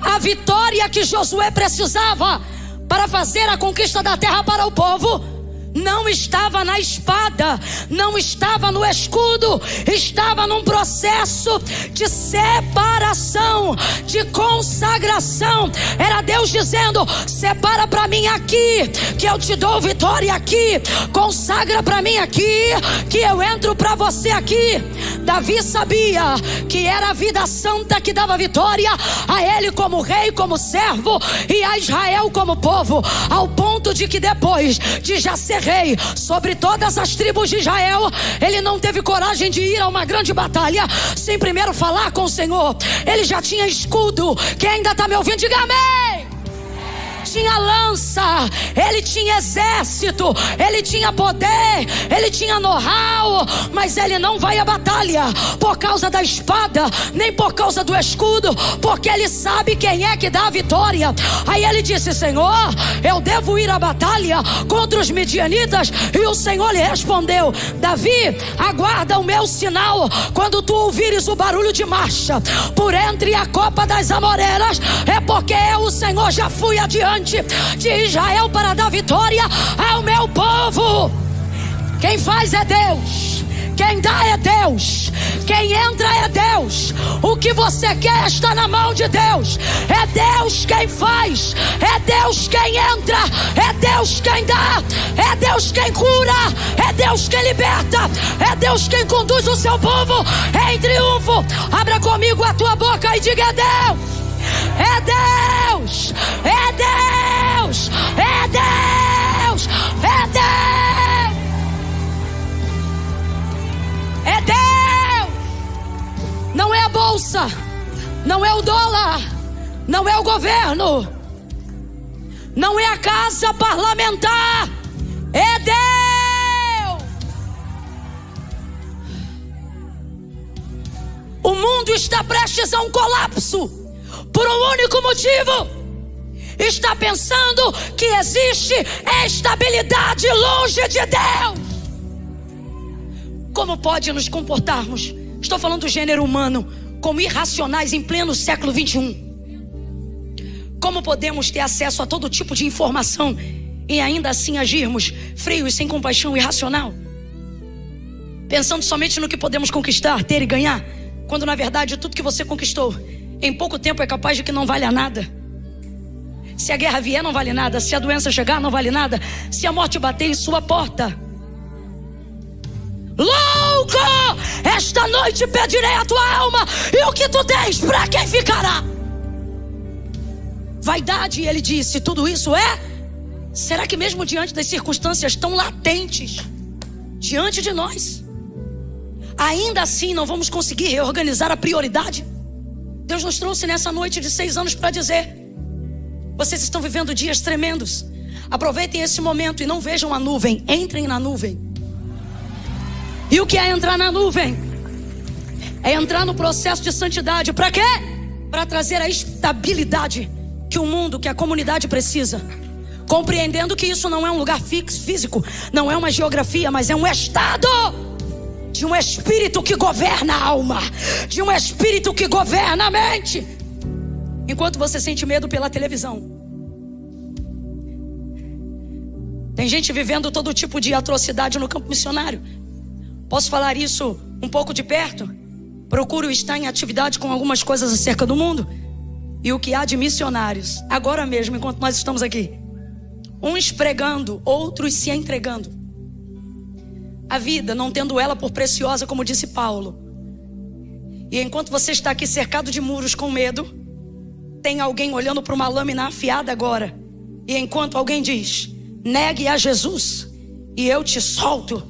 A vitória que Josué precisava para fazer a conquista da terra para o povo não estava na espada, não estava no escudo, estava num processo de separação, de consagração. Era Deus dizendo: separa para mim aqui, que eu te dou vitória aqui. Consagra para mim aqui, que eu entro para você aqui. Davi sabia que era a vida santa que dava vitória a ele como rei, como servo, e a Israel como povo, ao ponto de que depois de já ser rei sobre todas as tribos de Israel, ele não teve coragem de ir a uma grande batalha sem primeiro falar com o Senhor. Ele já tinha escudo. Quem ainda está me ouvindo, diga amém. Tinha lança, ele tinha exército, ele tinha poder, ele tinha know-how, mas ele não vai à batalha por causa da espada, nem por causa do escudo, porque ele sabe quem é que dá a vitória. Aí ele disse: Senhor, eu devo ir à batalha contra os midianitas? E o Senhor lhe respondeu: Davi, aguarda o meu sinal. Quando tu ouvires o barulho de marcha por entre a copa das amoreiras, é porque eu, o Senhor, já fui adiante de Israel para dar vitória ao meu povo. Quem faz é Deus, quem dá é Deus, quem entra é Deus. O que você quer está na mão de Deus. É Deus quem faz, é Deus quem entra, é Deus quem dá, é Deus quem cura, é Deus quem liberta, é Deus quem conduz o seu povo em triunfo. Abra comigo a tua boca e diga: é Deus. É Deus, é Deus, é Deus, é Deus, é Deus. Não é a bolsa, não é o dólar, não é o governo, não é a casa parlamentar, é Deus. O mundo está prestes a um colapso por um único motivo: está pensando que existe estabilidade longe de Deus. Como pode nos comportarmos, estou falando do gênero humano, como irracionais em pleno século 21? Como podemos ter acesso a todo tipo de informação e ainda assim agirmos frios, sem compaixão, irracional, pensando somente no que podemos conquistar, ter e ganhar, quando na verdade tudo que você conquistou em pouco tempo é capaz de que não valha nada. Se a guerra vier, não vale nada. Se a doença chegar, não vale nada. Se a morte bater em sua porta, louco, esta noite pedirei a tua alma, e o que tu tens, para quem ficará? Vaidade, ele disse, tudo isso é? Será que mesmo diante das circunstâncias tão latentes diante de nós, ainda assim não vamos conseguir reorganizar a prioridade? Deus nos trouxe nessa noite de 6 anos para dizer: vocês estão vivendo dias tremendos. Aproveitem esse momento e não vejam a nuvem, entrem na nuvem. E o que é entrar na nuvem? É entrar no processo de santidade. Para quê? Para trazer a estabilidade que o mundo, que a comunidade precisa. Compreendendo que isso não é um lugar físico, não é uma geografia, mas é um estado de um espírito que governa a alma, de um espírito que governa a mente. Enquanto você sente medo pela televisão, Tem gente vivendo todo tipo de atrocidade no campo missionário. Posso falar isso um pouco de perto? Procuro estar em atividade com algumas coisas acerca do mundo. E o que há de missionários, agora mesmo, enquanto nós estamos aqui, uns pregando, outros se entregando. A vida, não tendo ela por preciosa, como disse Paulo. E enquanto você está aqui cercado de muros com medo, tem alguém olhando para uma lâmina afiada agora. E enquanto alguém diz, negue a Jesus e eu te solto,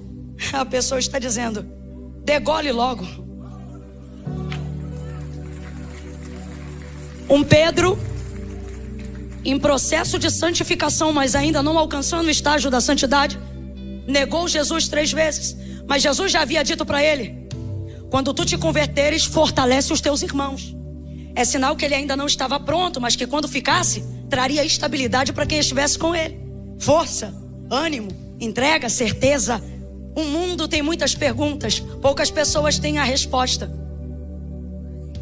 a pessoa está dizendo, degole logo. Um Pedro em processo de santificação, mas ainda não alcançando o estágio da santidade, negou Jesus 3 vezes. Mas Jesus já havia dito para ele, quando tu te converteres, fortalece os teus irmãos. É sinal que ele ainda não estava pronto, mas que quando ficasse, traria estabilidade para quem estivesse com ele. Força, ânimo, entrega, certeza. O mundo tem muitas perguntas, poucas pessoas têm a resposta.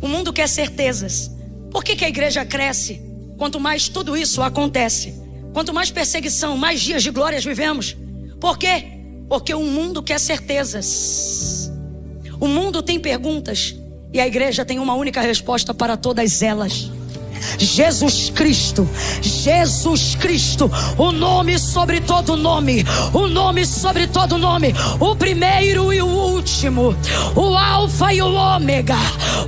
O mundo quer certezas. Por que a igreja cresce? Quanto mais tudo isso acontece, quanto mais perseguição, mais dias de glórias vivemos. Por quê? Porque o mundo quer certezas. O mundo tem perguntas e a igreja tem uma única resposta para todas elas. Jesus Cristo, Jesus Cristo, o nome sobre todo nome, o nome sobre todo nome, o primeiro e o último, o alfa e o ômega,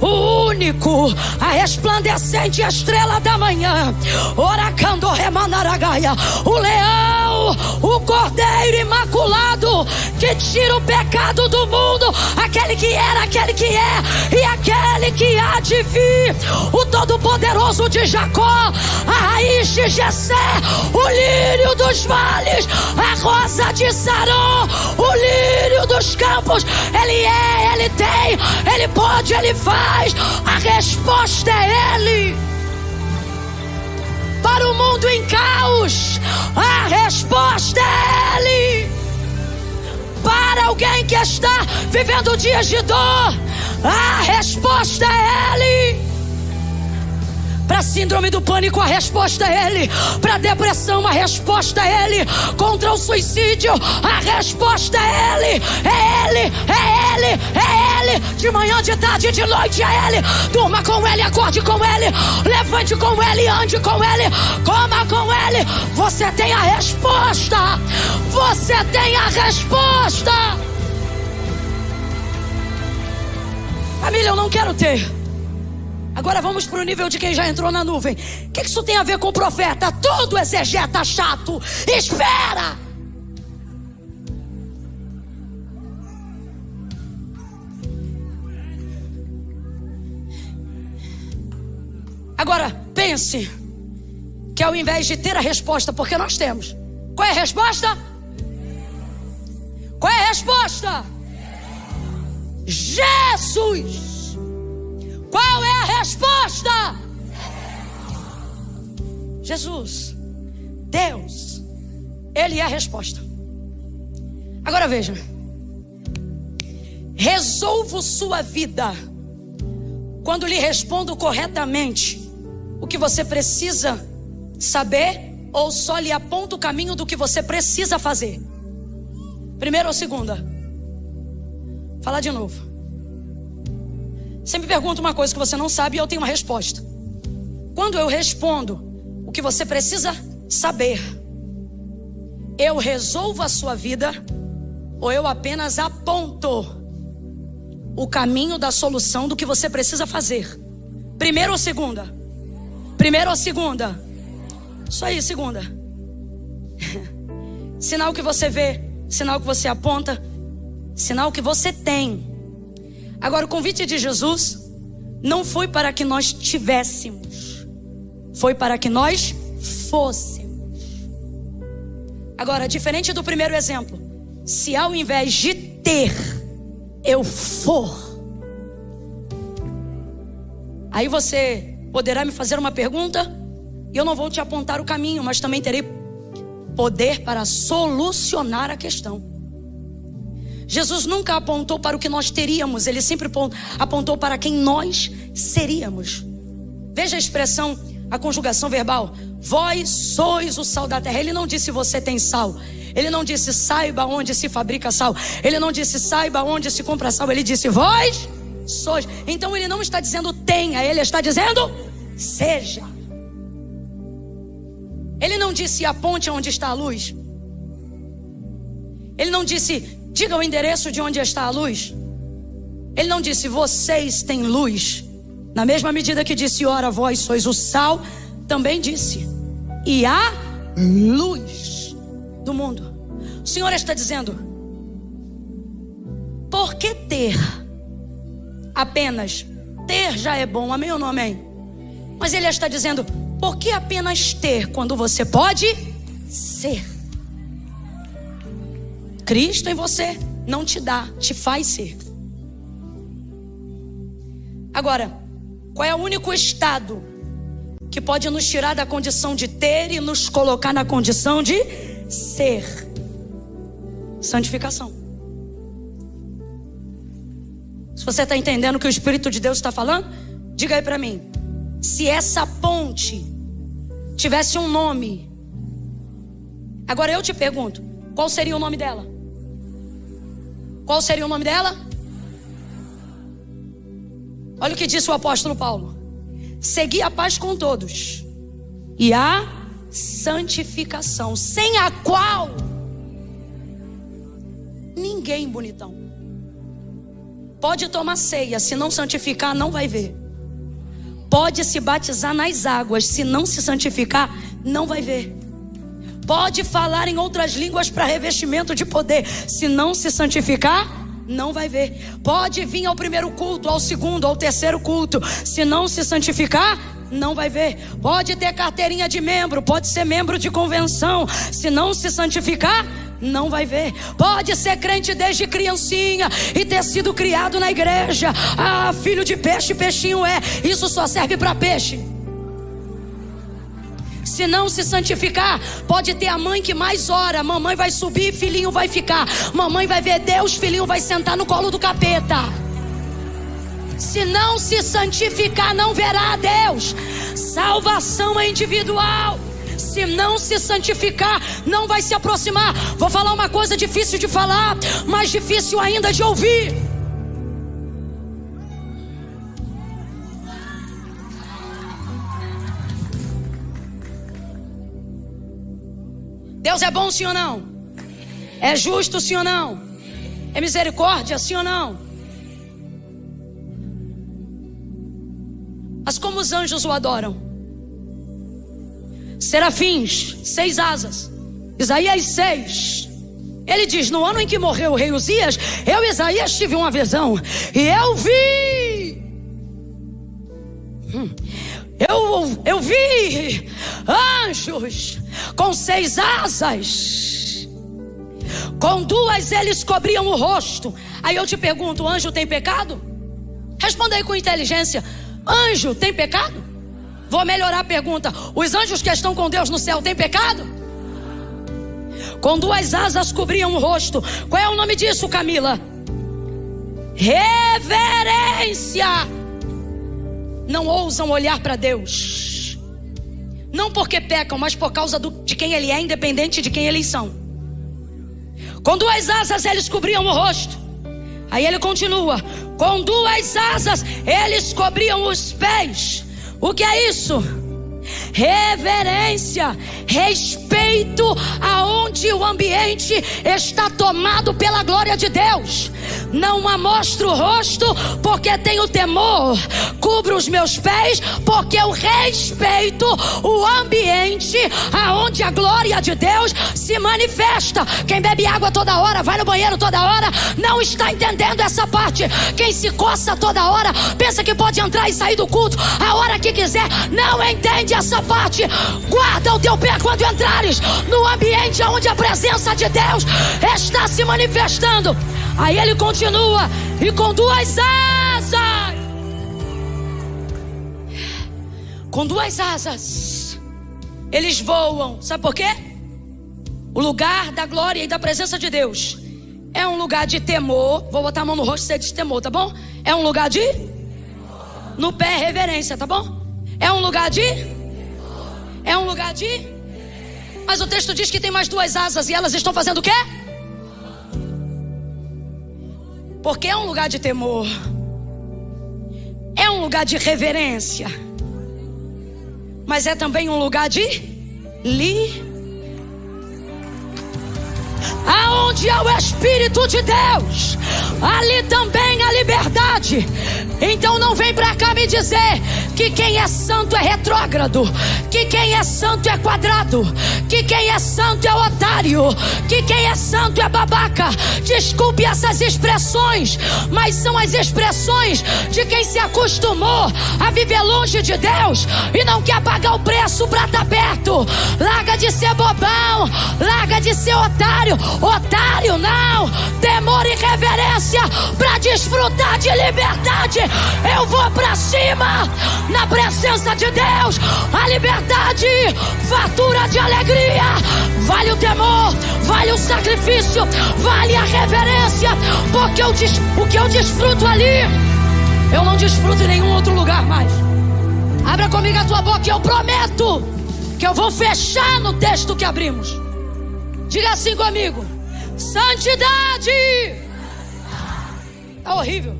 o único, a resplandecente estrela da manhã, oracando remanaragaia, o leão, o cordeiro imaculado, que tira o pecado do mundo, aquele que era, aquele que é e aquele que há de vir, o todo-poderoso de Jacó, a raiz de Jessé, o lírio dos vales, a rosa de Sarão, o lírio dos campos. Ele é, ele tem, ele pode, ele faz. A resposta é ele. Para o mundo em caos, a resposta é ele. Para alguém que está vivendo dias de dor, a resposta é ele. Para síndrome do pânico, a resposta é ele. Para depressão, a resposta é ele. Contra o suicídio, a resposta é ele. É ele, é ele, é ele. De manhã, de tarde, de noite é ele. Durma com ele, acorde com ele. Levante com ele, ande com ele. Coma com ele. Você tem a resposta. Você tem a resposta. Família, eu não quero ter. Agora vamos para o nível de quem já entrou na nuvem. O que isso tem a ver com o profeta? Todo exegeta chato. Espera! Agora pense que ao invés de ter a resposta, porque nós temos. Qual é a resposta? Qual é a resposta? Jesus! Qual é a resposta? Jesus, Deus, Ele é a resposta. Agora veja, resolvo sua vida quando lhe respondo corretamente o que você precisa saber, ou só lhe aponto o caminho do que você precisa fazer. Primeira ou segunda? Fala de novo. Sempre pergunta uma coisa que você não sabe e eu tenho uma resposta. Quando eu respondo o que você precisa saber, eu resolvo a sua vida ou eu apenas aponto o caminho da solução do que você precisa fazer? Primeira ou segunda? Primeira ou segunda? Isso aí, segunda. Sinal que você vê, sinal que você aponta, sinal que você tem. Agora, o convite de Jesus não foi para que nós tivéssemos, foi para que nós fôssemos. Agora, diferente do primeiro exemplo, se ao invés de ter, eu for, aí você poderá me fazer uma pergunta e eu não vou te apontar o caminho, mas também terei poder para solucionar a questão. Jesus nunca apontou para o que nós teríamos, ele sempre apontou para quem nós seríamos. Veja a expressão, a conjugação verbal: vós sois o sal da terra. Ele não disse você tem sal, Ele não disse saiba onde se fabrica sal. Ele não disse saiba onde se compra sal. Ele disse vós sois. Então ele não está dizendo tenha, ele está dizendo seja. Ele não disse aponte onde está a luz. Ele não disse diga o endereço de onde está a luz. Ele não disse vocês têm luz. Na mesma medida que disse ora vós sois o sal, também disse e há luz do mundo. O Senhor está dizendo: por que ter? Apenas ter já é bom, amém ou não amém? Mas ele está dizendo: por que apenas ter quando você pode ser? Cristo em você não te dá, te faz ser. Agora, qual é o único estado que pode nos tirar da condição de ter e nos colocar na condição de ser? Santificação. Se você está entendendo o que o Espírito de Deus está falando, diga aí para mim. Se essa ponte tivesse um nome, agora eu te pergunto, qual seria o nome dela? Qual seria o nome dela? Olha o que disse o apóstolo Paulo: segui a paz com todos e a santificação, sem a qual ninguém, bonitão, pode tomar ceia, se não santificar não vai ver. Pode se batizar nas águas, se não se santificar não vai ver. Pode falar em outras línguas para revestimento de poder, se não se santificar não vai ver. Pode vir ao primeiro culto, ao segundo, ao terceiro culto, se não se santificar não vai ver. Pode ter carteirinha de membro, pode ser membro de convenção, se não se santificar não vai ver. Pode ser crente desde criancinha e ter sido criado na igreja. Ah, filho de peixe, peixinho é. Isso só serve para peixe. Se não se santificar, pode ter a mãe que mais ora, mamãe vai subir, filhinho vai ficar. Mamãe vai ver Deus, filhinho vai sentar no colo do capeta. Se não se santificar, não verá a Deus. Salvação é individual. Se não se santificar, não vai se aproximar. Vou falar uma coisa difícil de falar, mas difícil ainda de ouvir. Deus é bom, sim ou não? É justo, sim ou não? É misericórdia, sim ou não? Mas como os anjos o adoram? Serafins, 6 asas. Isaías 6. Ele diz: no ano em que morreu o rei Uzias, eu, Isaías, tive uma visão e eu vi eu vi anjos com 6 asas. Com 2 eles cobriam o rosto. Aí eu te pergunto: o anjo tem pecado? Responda aí com inteligência. Anjo tem pecado? Vou melhorar a pergunta: os anjos que estão com Deus no céu têm pecado? Com 2 asas cobriam o rosto. Qual é o nome disso, Camila? Reverência. Não ousam olhar para Deus, não porque pecam, mas por causa de quem Ele é, independente de quem eles são. Com 2 asas eles cobriam o rosto. Aí ele continua: com 2 asas eles cobriam os pés. O que é isso? Reverência, respeito aonde o ambiente está tomado pela glória de Deus. Não amostro o rosto porque tenho temor. Cubro os meus pés porque eu respeito o ambiente aonde a glória de Deus se manifesta. Quem bebe água toda hora, vai no banheiro toda hora, não está entendendo essa parte. Quem se coça toda hora, pensa que pode entrar e sair do culto a hora que quiser, não entende essa parte. Guarda o teu pé quando entrares no ambiente onde a presença de Deus está se manifestando. Aí ele continua: e com 2 asas, com 2 asas eles voam. Sabe por quê? O lugar da glória e da presença de Deus é um lugar de temor. Vou botar a mão no rosto e você diz temor, tá bom? É um lugar de no pé, reverência, tá bom? É um lugar de Mas o texto diz que tem mais duas asas e elas estão fazendo o quê? Porque é um lugar de temor, é um lugar de reverência, mas é também um lugar de aonde há o Espírito de Deus, ali também há liberdade. Então não vem pra cá me dizer que quem é santo é retrógrado, que quem é santo é quadrado, que quem é santo é otário, que quem é santo é babaca. Desculpe essas expressões, mas são as expressões de quem se acostumou a viver longe de Deus e não quer pagar o preço pra estar perto. Larga de ser bobão, larga de ser otário. Otário não, temor e reverência pra desfrutar de liberdade. Eu vou pra cima na presença de Deus. A liberdade fatura de alegria. Vale o temor, vale o sacrifício, vale a reverência, porque o que eu desfruto ali, eu não desfruto em nenhum outro lugar mais. Abra comigo a tua boca e eu prometo que eu vou fechar no texto que abrimos. Diga assim comigo: santidade. Tá horrível.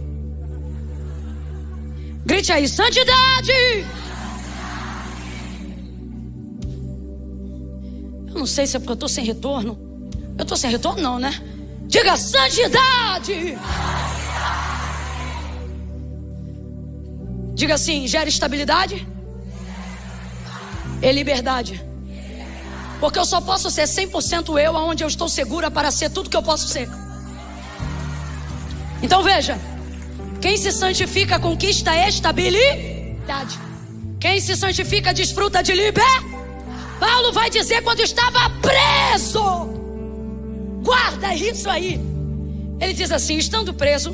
Grite aí: santidade. Eu não sei se é porque eu tô sem retorno. Eu tô sem retorno não, né? Diga: santidade. Diga assim: gera estabilidade e liberdade. Porque eu só posso ser 100% eu aonde eu estou segura para ser tudo que eu posso ser. Então veja, quem se santifica conquista estabilidade. Quem se santifica desfruta de liberdade. Paulo vai dizer quando estava preso. Guarda isso aí. Ele diz assim: estando preso,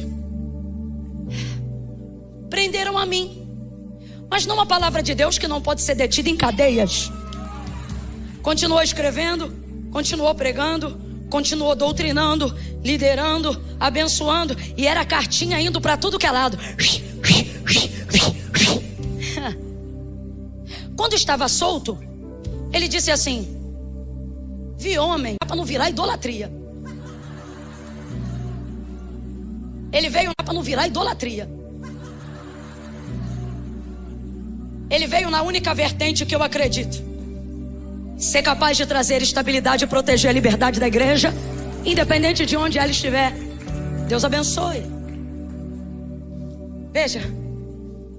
prenderam a mim, mas não a palavra de Deus, que não pode ser detida em cadeias. Continuou escrevendo, continuou pregando, continuou doutrinando, liderando, abençoando, e era cartinha indo para tudo que é lado. Quando estava solto, ele disse assim: vi homem, para não virar idolatria. Ele veio para não virar idolatria. Ele veio na única vertente que eu acredito: ser capaz de trazer estabilidade e proteger a liberdade da igreja, independente de onde ela estiver. Deus abençoe. Veja,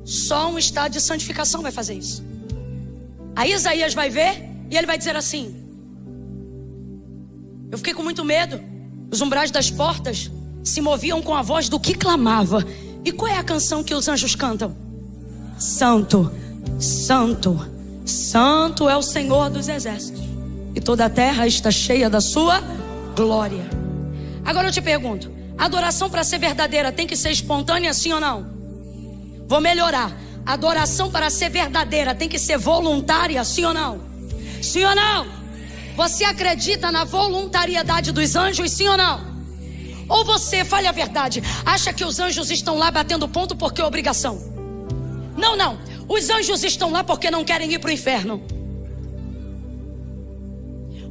só um estado de santificação vai fazer isso. Aí Isaías vai ver e ele vai dizer assim: eu fiquei com muito medo. Os umbrais das portas se moviam com a voz do que clamava. E qual é a canção que os anjos cantam? Santo, santo, santo é o Senhor dos exércitos, e toda a terra está cheia da sua glória. Agora eu te pergunto: a adoração, para ser verdadeira, tem que ser espontânea, sim ou não? Vou melhorar: a adoração, para ser verdadeira, tem que ser voluntária, sim ou não? Sim ou não? Você acredita na voluntariedade dos anjos, sim ou não? Ou você, fale a verdade, acha que os anjos estão lá batendo ponto porque é obrigação? Não, não. Os anjos estão lá porque não querem ir para o inferno.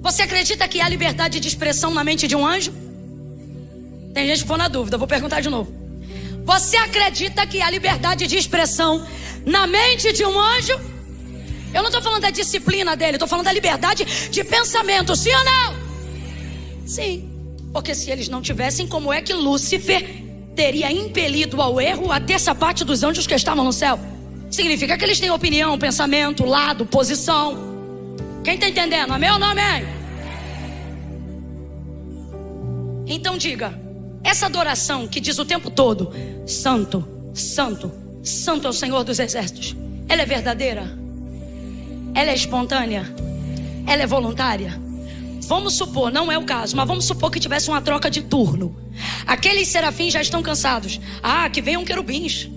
Você acredita que há liberdade de expressão na mente de um anjo? Tem gente que ficou na dúvida, vou perguntar de novo. Você acredita que há liberdade de expressão na mente de um anjo? Eu não estou falando da disciplina dele, estou falando da liberdade de pensamento, sim ou não? Sim, porque se eles não tivessem, como é que Lúcifer teria impelido ao erro a terça parte dos anjos que estavam no céu? Significa que eles têm opinião, pensamento, lado, posição. Quem está entendendo? Amém ou não amém? Então diga: essa adoração que diz o tempo todo: santo, santo, santo é o Senhor dos exércitos, ela é verdadeira? Ela é espontânea? Ela é voluntária? Vamos supor, não é o caso, mas vamos supor que tivesse uma troca de turno. Aqueles serafins já estão cansados. Ah, que venham querubins.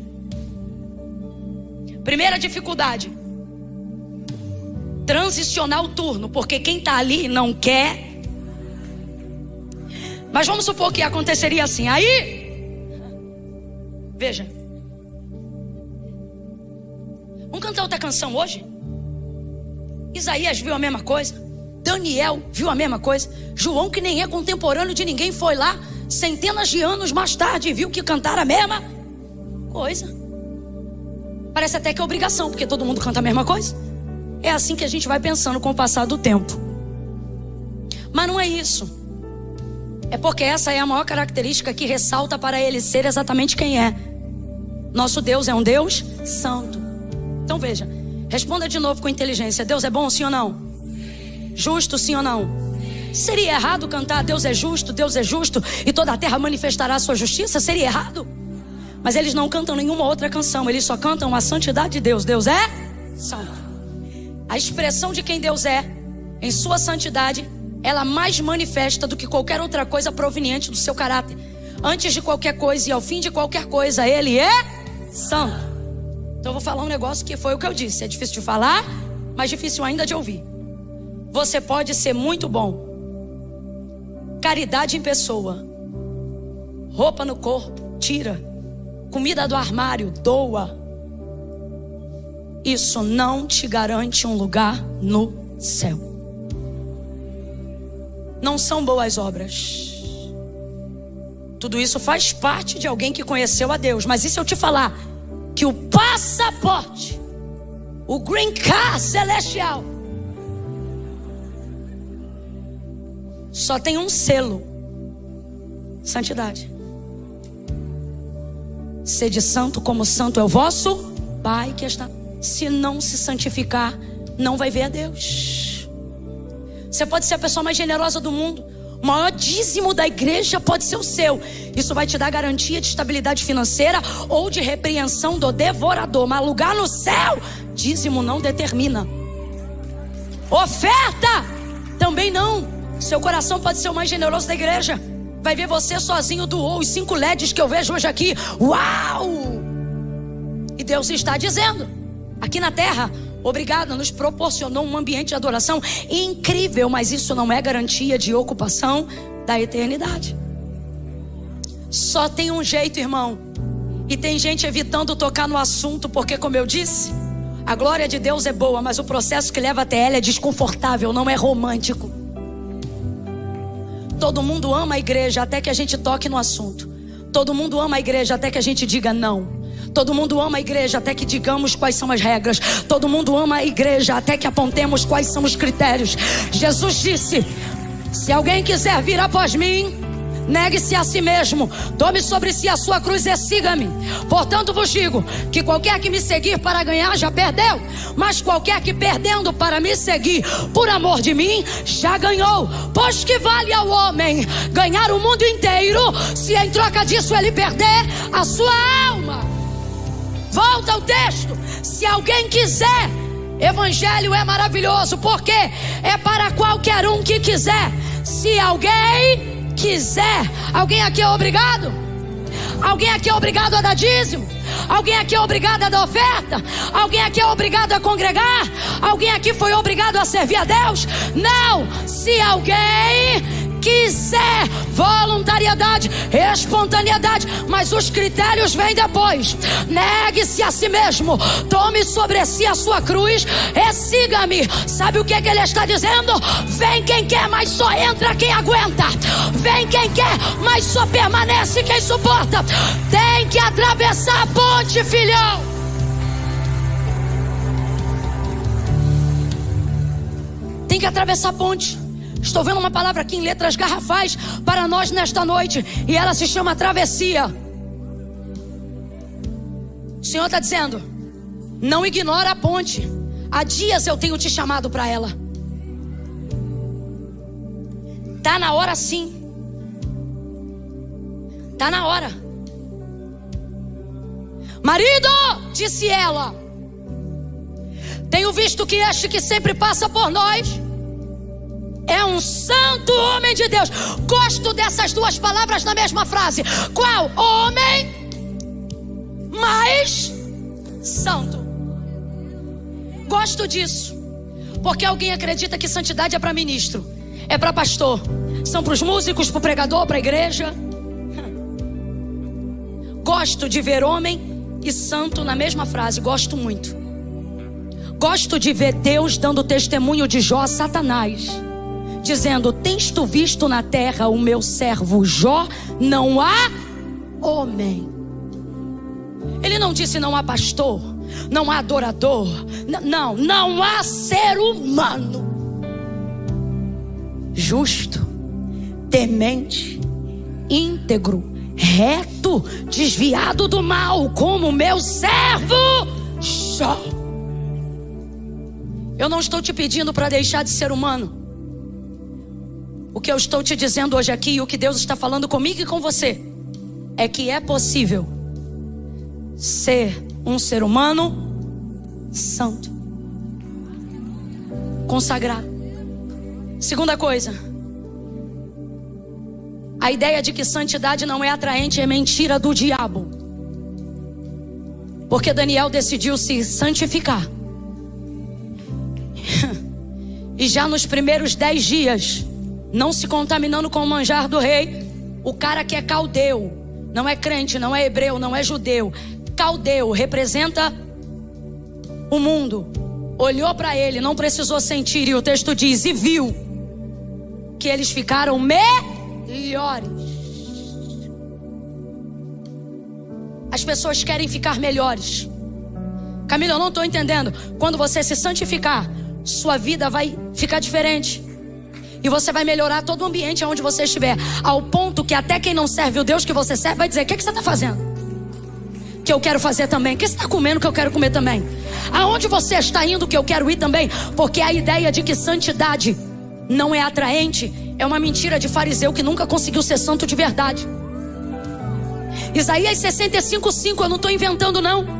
Primeira dificuldade: transicionar o turno, porque quem está ali não quer. Mas vamos supor que aconteceria assim. Aí, veja, vamos cantar outra canção hoje? Isaías viu a mesma coisa. Daniel viu a mesma coisa. João, que nem é contemporâneo de ninguém, foi lá centenas de anos mais tarde e viu que cantaram a mesma coisa. Parece até que é obrigação, porque todo mundo canta a mesma coisa. É assim que a gente vai pensando com o passar do tempo. Mas não é isso. É porque essa é a maior característica que ressalta para ele ser exatamente quem é. Nosso Deus é um Deus santo. Então veja, responda de novo com inteligência. Deus é bom, sim ou não? Justo, sim ou não? Seria errado cantar Deus é justo e toda a terra manifestará a sua justiça? Seria errado? Mas eles não cantam nenhuma outra canção, eles só cantam a santidade de Deus. Deus é santo. A expressão de quem Deus é, em sua santidade, ela mais manifesta do que qualquer outra coisa proveniente do seu caráter. Antes de qualquer coisa e ao fim de qualquer coisa, Ele é santo. Então eu vou falar um negócio que foi o que eu disse. É difícil de falar, mas difícil ainda de ouvir. Você pode ser muito bom. Caridade em pessoa. Roupa no corpo, tira. Comida do armário, doa. Isso não te garante um lugar no céu. Não são boas obras. Tudo isso faz parte de alguém que conheceu a Deus. Mas e se eu te falar que o passaporte, o green card celestial, só tem um selo: santidade. Sede santo como santo é o vosso Pai que está. Se não se santificar, não vai ver a Deus. Você pode ser a pessoa mais generosa do mundo, o maior dízimo da igreja pode ser o seu. Isso vai te dar garantia de estabilidade financeira ou de repreensão do devorador. Mas lugar no céu, dízimo não determina. Oferta também não. Seu coração pode ser o mais generoso da igreja, vai ver você sozinho doou os 5 LEDs que eu vejo hoje aqui. Uau! E Deus está dizendo, aqui na terra, obrigado, nos proporcionou um ambiente de adoração incrível, mas isso não é garantia de ocupação da eternidade. Só tem um jeito, irmão. E tem gente evitando tocar no assunto, porque, como eu disse, a glória de Deus é boa, mas o processo que leva até ela é desconfortável, não é romântico. Todo mundo ama a igreja até que a gente toque no assunto. Todo mundo ama a igreja até que a gente diga não. Todo mundo ama a igreja até que digamos quais são as regras. Todo mundo ama a igreja até que apontemos quais são os critérios. Jesus disse: se alguém quiser vir após mim, negue-se a si mesmo, tome sobre si a sua cruz e siga-me. Portanto vos digo que qualquer que me seguir para ganhar já perdeu, mas qualquer que perdendo para me seguir por amor de mim já ganhou. Pois que vale ao homem ganhar o mundo inteiro, se em troca disso ele perder a sua alma? Volta ao texto. Se alguém quiser, evangelho é maravilhoso, porque é para qualquer um que quiser. Se alguém quiser. Alguém aqui é obrigado? Alguém aqui é obrigado a dar dízimo? Alguém aqui é obrigado a dar oferta? Alguém aqui é obrigado a congregar? Alguém aqui foi obrigado a servir a Deus? Não. Se alguém quiser, voluntariedade, espontaneidade, mas os critérios vêm depois. Negue-se a si mesmo, tome sobre si a sua cruz e siga-me. Sabe o que ele está dizendo? Vem quem quer, mas só entra quem aguenta. Vem quem quer, mas só permanece quem suporta. Tem que atravessar a ponte, filhão. Tem que atravessar a ponte. Estou vendo uma palavra aqui em letras garrafais para nós nesta noite, e ela se chama travessia. O Senhor está dizendo: não ignora a ponte. Há dias eu tenho te chamado para ela. Tá na hora, sim. Tá na hora. Marido, disse ela, tenho visto que este que sempre passa por nós é um santo homem de Deus. Gosto dessas duas palavras na mesma frase. Qual? Homem mais santo. Gosto disso, porque alguém acredita que santidade é para ministro, é para pastor, são para os músicos, para o pregador, para a igreja. Gosto de ver homem e santo na mesma frase. Gosto muito. Gosto de ver Deus dando testemunho de Jó a Satanás. dizendo: tens tu visto na terra o meu servo Jó? Não há homem. Ele não disse não há pastor, não há adorador, não há ser humano justo, temente, íntegro, reto, desviado do mal, como meu servo Jó. Eu não estou te pedindo para deixar de ser humano. O que eu estou te dizendo hoje aqui, e o que Deus está falando comigo e com você, é que é possível ser um ser humano santo, consagrado. Segunda coisa, a ideia de que santidade não é atraente é mentira do diabo. Porque Daniel decidiu se santificar. E já nos primeiros 10 dias, não se contaminando com o manjar do rei, o cara que é caldeu, não é crente, não é hebreu, não é judeu, caldeu, representa o mundo, olhou para ele, não precisou sentir, e o texto diz, e viu que eles ficaram melhores. As pessoas querem ficar melhores. Camila, eu não estou entendendo. Quando você se santificar, sua vida vai ficar diferente. E você vai melhorar todo o ambiente onde você estiver. Ao ponto que até quem não serve o Deus que você serve vai dizer: o que você está fazendo? Que eu quero fazer também. O que você está comendo que eu quero comer também? Aonde você está indo que eu quero ir também? Porque a ideia de que santidade não é atraente é uma mentira de fariseu que nunca conseguiu ser santo de verdade. Isaías 65:5, eu não estou inventando não.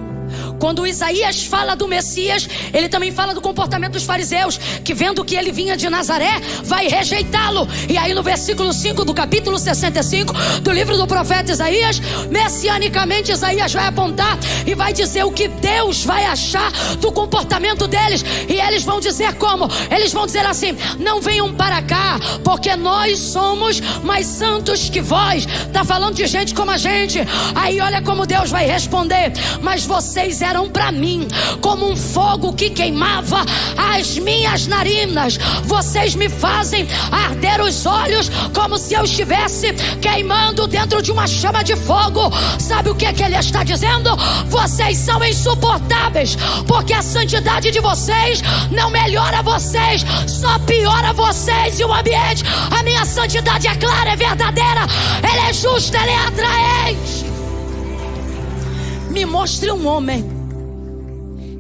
Quando Isaías fala do Messias, ele também fala do comportamento dos fariseus, que vendo que ele vinha de Nazaré, vai rejeitá-lo. E aí no versículo 5 do capítulo 65 do livro do profeta Isaías, messianicamente Isaías vai apontar e vai dizer o que Deus vai achar do comportamento deles. E eles vão dizer como? Eles vão dizer assim: não venham para cá, porque nós somos mais santos que vós. Está falando de gente como a gente. Aí olha como Deus vai responder: mas vocês eram para mim como um fogo que queimava as minhas narinas. Vocês me fazem arder os olhos como se eu estivesse queimando dentro de uma chama de fogo. Sabe o que ele está dizendo? Vocês são insuportáveis, porque a santidade de vocês não melhora vocês, só piora vocês e o ambiente. A minha santidade é clara, é verdadeira, ela é justa, ela é atraente. Me mostre um homem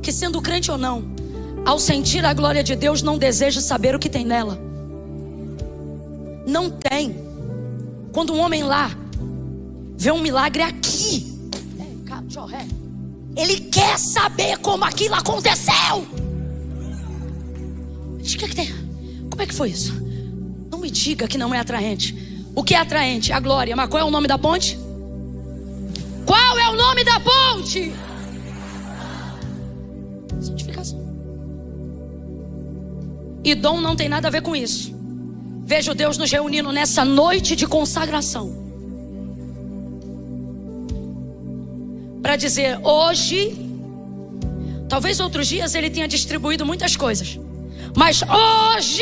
que, sendo crente ou não, ao sentir a glória de Deus, não deseja saber o que tem nela. Não tem. Quando um homem lá vê um milagre aqui, ele quer saber como aquilo aconteceu. Diz, que tem? Como é que foi isso? Não me diga que não é atraente. O que é atraente? A glória. Mas qual é o nome da ponte? Qual é o nome da ponte? Santificação. E dom não tem nada a ver com isso. Vejo Deus nos reunindo nessa noite de consagração para dizer: hoje, talvez outros dias ele tenha distribuído muitas coisas, mas hoje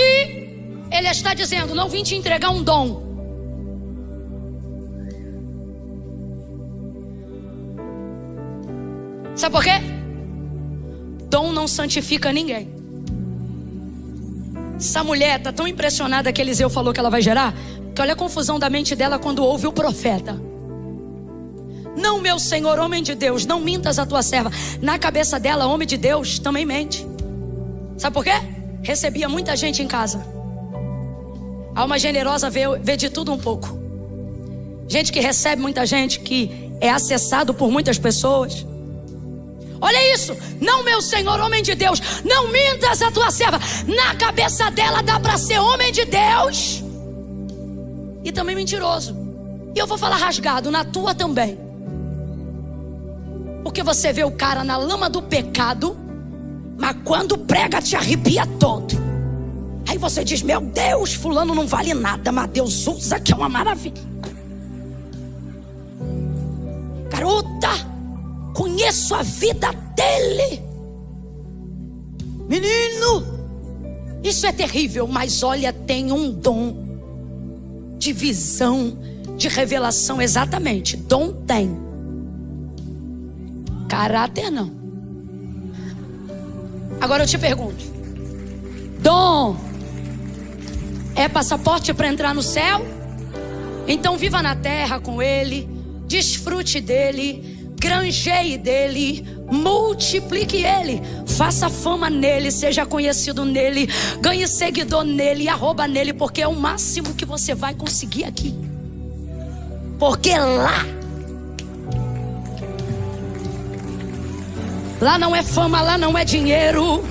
ele está dizendo: não vim te entregar um dom. Sabe por quê? Dom não santifica ninguém. Essa mulher está tão impressionada que Eliseu falou que ela vai gerar, que olha a confusão da mente dela quando ouve o profeta. Não, meu Senhor, homem de Deus, não mintas a tua serva. Na cabeça dela, homem de Deus também mente. Sabe por quê? Recebia muita gente em casa. Alma generosa vê de tudo um pouco. Gente que recebe muita gente, que é acessado por muitas pessoas. Olha isso, não, meu Senhor, homem de Deus, não mintas a tua serva. Na cabeça dela dá para ser homem de Deus e também mentiroso. E eu vou falar rasgado, na tua também. Porque você vê o cara na lama do pecado, mas quando prega te arrepia todo. Aí você diz: meu Deus, fulano não vale nada, mas Deus usa, que é uma maravilha. Garota, conheço a vida dele. Menino, Isso é terrível, mas olha, tem um dom de visão, de revelação. Exatamente, dom tem, caráter não. Agora eu te pergunto, dom é passaporte para entrar no céu? Então viva na terra com ele, desfrute dele, granjeie dele, multiplique ele, faça fama nele, seja conhecido nele, ganhe seguidor nele, arroba nele, porque é o máximo que você vai conseguir aqui. Porque lá não é fama, lá não é dinheiro,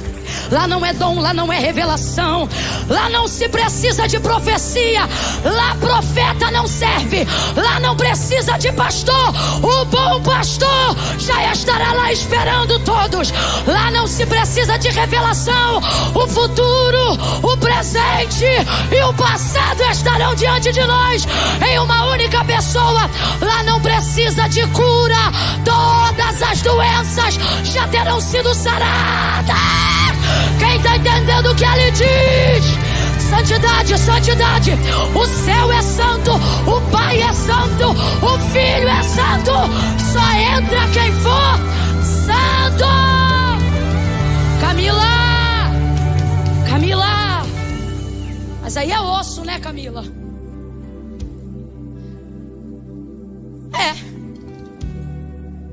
lá não é dom, lá não é revelação, lá não se precisa de profecia, lá profeta não serve, lá não precisa de pastor, o bom pastor já estará lá esperando todos. Lá não se precisa de revelação, o futuro, o presente e o passado estarão diante de nós em uma única pessoa. Lá não precisa de cura, todas as doenças já terão sido saradas. Quem está entendendo o que ele diz? Santidade, santidade. O céu é santo, o Pai é santo, o Filho é santo. Só entra quem for santo. Camila. Mas aí é osso, né, Camila? É.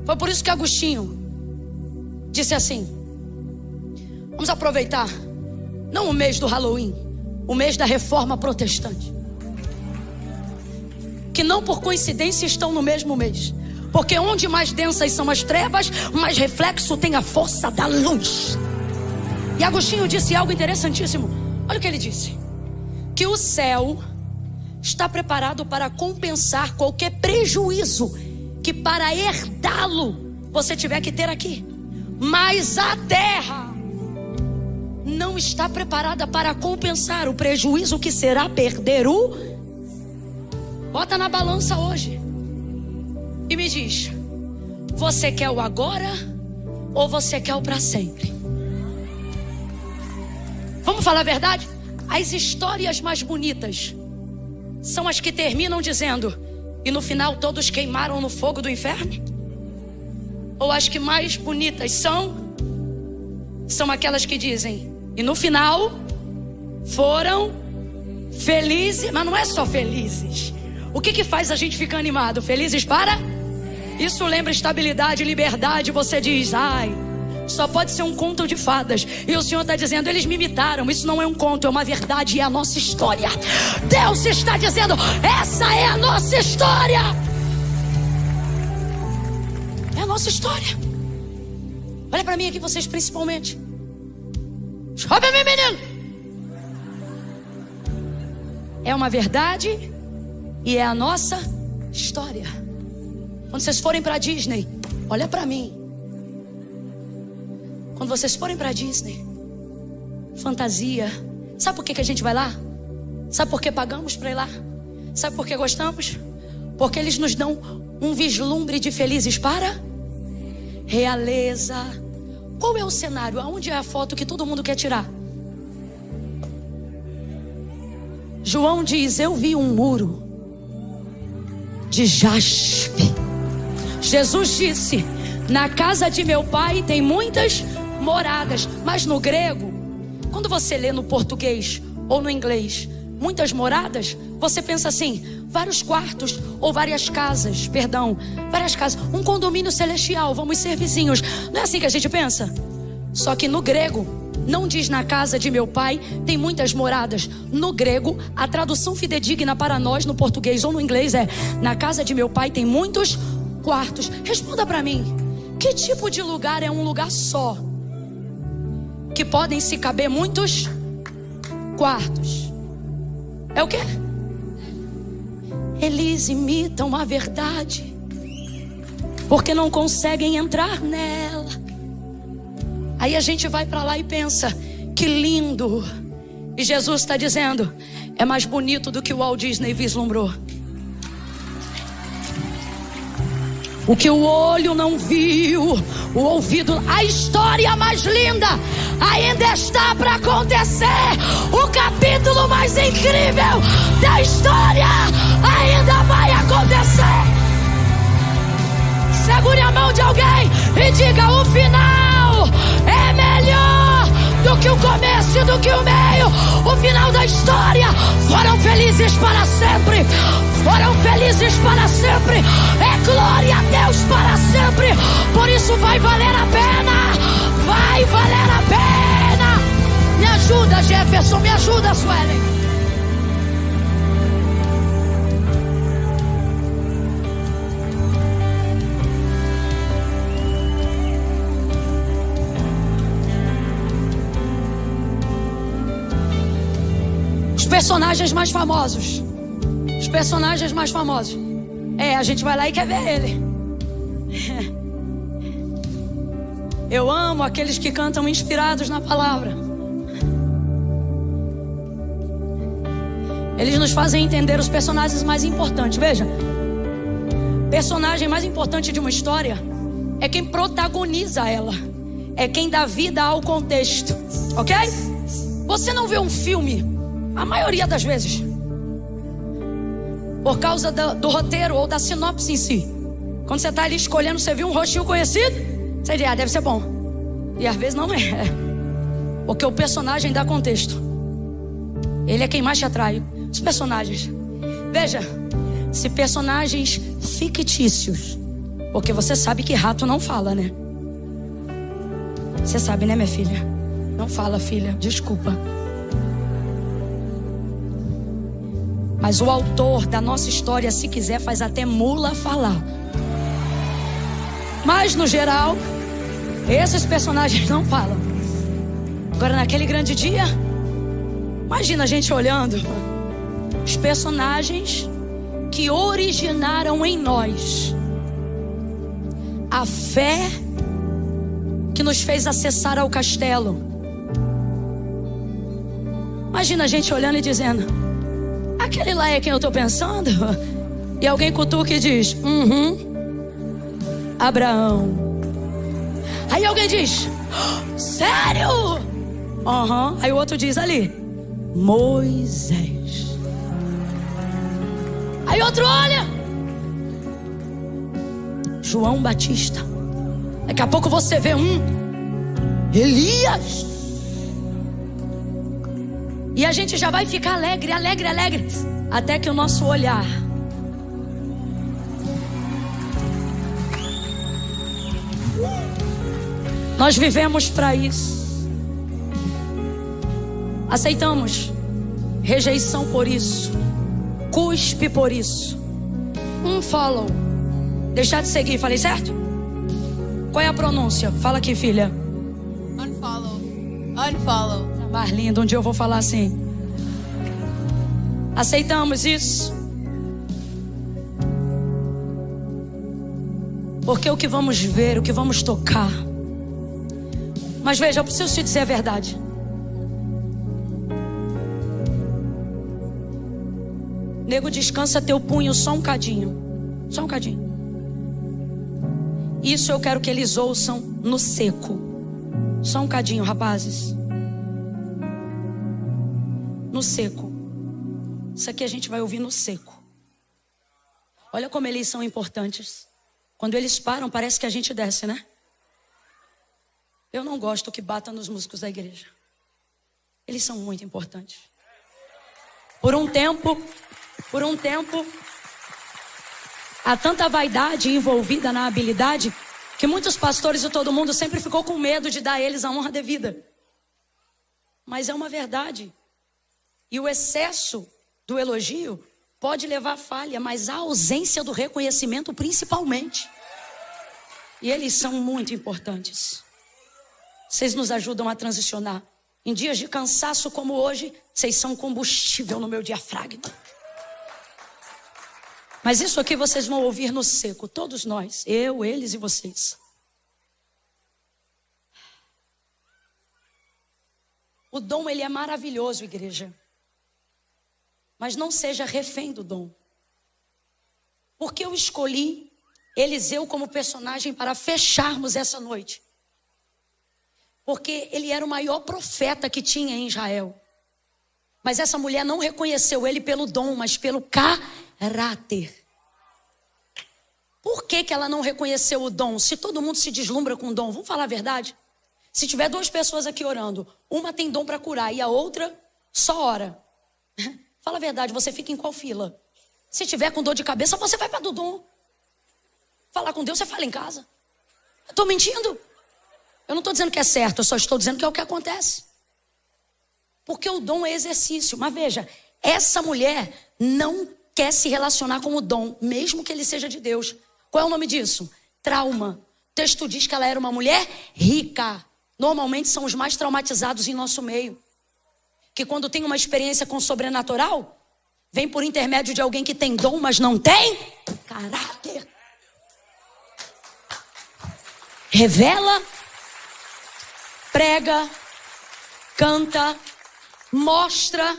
Foi por isso que Agostinho disse assim: vamos aproveitar, não o mês do Halloween, o mês da reforma protestante, que não por coincidência estão no mesmo mês, porque onde mais densas são as trevas, mais reflexo tem a força da luz. E Agostinho disse algo interessantíssimo. Olha o que ele disse: que o céu está preparado para compensar qualquer prejuízo que para herdá-lo você tiver que ter aqui, mas a terra não está preparada para compensar o prejuízo que será perder o... Bota na balança hoje e me diz: você quer o agora ou você quer o para sempre? Vamos falar a verdade? As histórias mais bonitas são as que terminam dizendo: e no final todos queimaram no fogo do inferno? Ou as que mais bonitas são aquelas que dizem: e no final foram felizes? Mas não é só felizes. O que faz a gente ficar animado? Felizes para? Isso lembra estabilidade, liberdade. Você diz: ai, só pode ser um conto de fadas. E o Senhor está dizendo: eles me imitaram. Isso não é um conto, é uma verdade, é a nossa história. Deus está dizendo: essa é a nossa história. É a nossa história. Olha para mim aqui, vocês principalmente. Olha para mim, menino. É uma verdade e é a nossa história. Quando vocês forem para Disney, olha para mim. Quando vocês forem para Disney, fantasia, sabe por que a gente vai lá? Sabe por que pagamos para ir lá? Sabe por que gostamos? Porque eles nos dão um vislumbre de felizes para realeza. Qual é o cenário? Aonde é a foto que todo mundo quer tirar? João diz: eu vi um muro de jaspe. Jesus disse: na casa de meu pai tem muitas moradas. Mas no grego, quando você lê no português ou no inglês muitas moradas, você pensa assim: vários quartos ou várias casas, várias casas, um condomínio celestial, vamos ser vizinhos. Não é assim que a gente pensa? Só que no grego não diz: na casa de meu pai tem muitas moradas. No grego, a tradução fidedigna para nós no português ou no inglês é: na casa de meu pai tem muitos quartos. Responda para mim: que tipo de lugar é um lugar só, que podem se caber muitos quartos? É o quê? Eles imitam a verdade porque não conseguem entrar nela. Aí a gente vai para lá e pensa: que lindo. E Jesus está dizendo: é mais bonito do que o Walt Disney vislumbrou. O que o olho não viu, o ouvido, a história mais linda, ainda está para acontecer. O capítulo mais incrível da história ainda vai acontecer. Segure a mão de alguém e diga: o final é melhor do que o começo e do que o meio. O final da história. Foram felizes para sempre. Foram felizes para sempre. É glória a Deus para sempre. Por isso vai valer a pena. Vai valer a pena. Me ajuda, Jefferson. Me ajuda, Suelen. Personagens mais famosos. Os personagens mais famosos. A gente vai lá e quer ver ele. Eu amo aqueles que cantam inspirados na palavra. Eles nos fazem entender os personagens mais importantes. Veja, personagem mais importante de uma história é quem protagoniza ela. É quem dá vida ao contexto. Ok? Você não vê um filme, a maioria das vezes, por causa do roteiro ou da sinopse em si. Quando você está ali escolhendo, você viu um rostinho conhecido, você diz: deve ser bom. E às vezes não é. Porque o personagem dá contexto. Ele é quem mais te atrai. Os personagens. Veja, se personagens fictícios, porque você sabe que rato não fala, né? Você sabe, né, minha filha? Não fala, filha, desculpa. Mas o autor da nossa história, se quiser, faz até mula falar. Mas no geral, esses personagens não falam. Agora, naquele grande dia, imagina a gente olhando os personagens que originaram em nós a fé que nos fez acessar ao castelo. Imagina a gente olhando e dizendo: aquele lá é quem eu estou pensando? E alguém cutuca e diz: Abraão. Aí alguém diz: sério? Aí o outro diz ali: Moisés. Aí outro olha: João Batista. Daqui a pouco você vê Elias. E a gente já vai ficar alegre, alegre, alegre, até que o nosso olhar nós vivemos para isso. Aceitamos rejeição por isso, cuspe por isso, follow, deixar de seguir. Falei certo? Qual é a pronúncia? Fala aqui, filha. Unfollow. Mais lindo, um dia eu vou falar assim. Aceitamos isso. Porque o que vamos ver, o que vamos tocar. Mas veja, eu preciso te dizer a verdade. Nego, descansa teu punho só um cadinho. Só um cadinho. Isso eu quero que eles ouçam no seco. Só um cadinho, rapazes. No seco. Isso aqui a gente vai ouvir no seco. Olha como eles são importantes. Quando eles param, parece que a gente desce, né? Eu não gosto que bata nos músicos da igreja. Eles são muito importantes. Por um tempo, há tanta vaidade envolvida na habilidade que muitos pastores e todo mundo sempre ficou com medo de dar a eles a honra devida. Mas é uma verdade. E o excesso do elogio pode levar à falha, mas a ausência do reconhecimento principalmente. E eles são muito importantes. Vocês nos ajudam a transicionar. Em dias de cansaço como hoje, vocês são combustível no meu diafragma. Mas isso aqui vocês vão ouvir no seco, todos nós, eu, eles e vocês. O dom, ele é maravilhoso, igreja. Mas não seja refém do dom. Porque eu escolhi Eliseu como personagem para fecharmos essa noite. Porque ele era o maior profeta que tinha em Israel. Mas essa mulher não reconheceu ele pelo dom, mas pelo caráter. Por que ela não reconheceu o dom? Se todo mundo se deslumbra com o dom, vamos falar a verdade? Se tiver 2 pessoas aqui orando, uma tem dom para curar e a outra só ora. Fala a verdade, você fica em qual fila? Se tiver com dor de cabeça, você vai para do dom. Falar com Deus, você fala em casa. Estou mentindo? Eu não estou dizendo que é certo, eu só estou dizendo que é o que acontece. Porque o dom é exercício. Mas veja, essa mulher não quer se relacionar com o dom, mesmo que ele seja de Deus. Qual é o nome disso? Trauma. O texto diz que ela era uma mulher rica. Normalmente são os mais traumatizados em nosso meio. Que quando tem uma experiência com o sobrenatural, vem por intermédio de alguém que tem dom, mas não tem caráter. Revela, prega, canta, mostra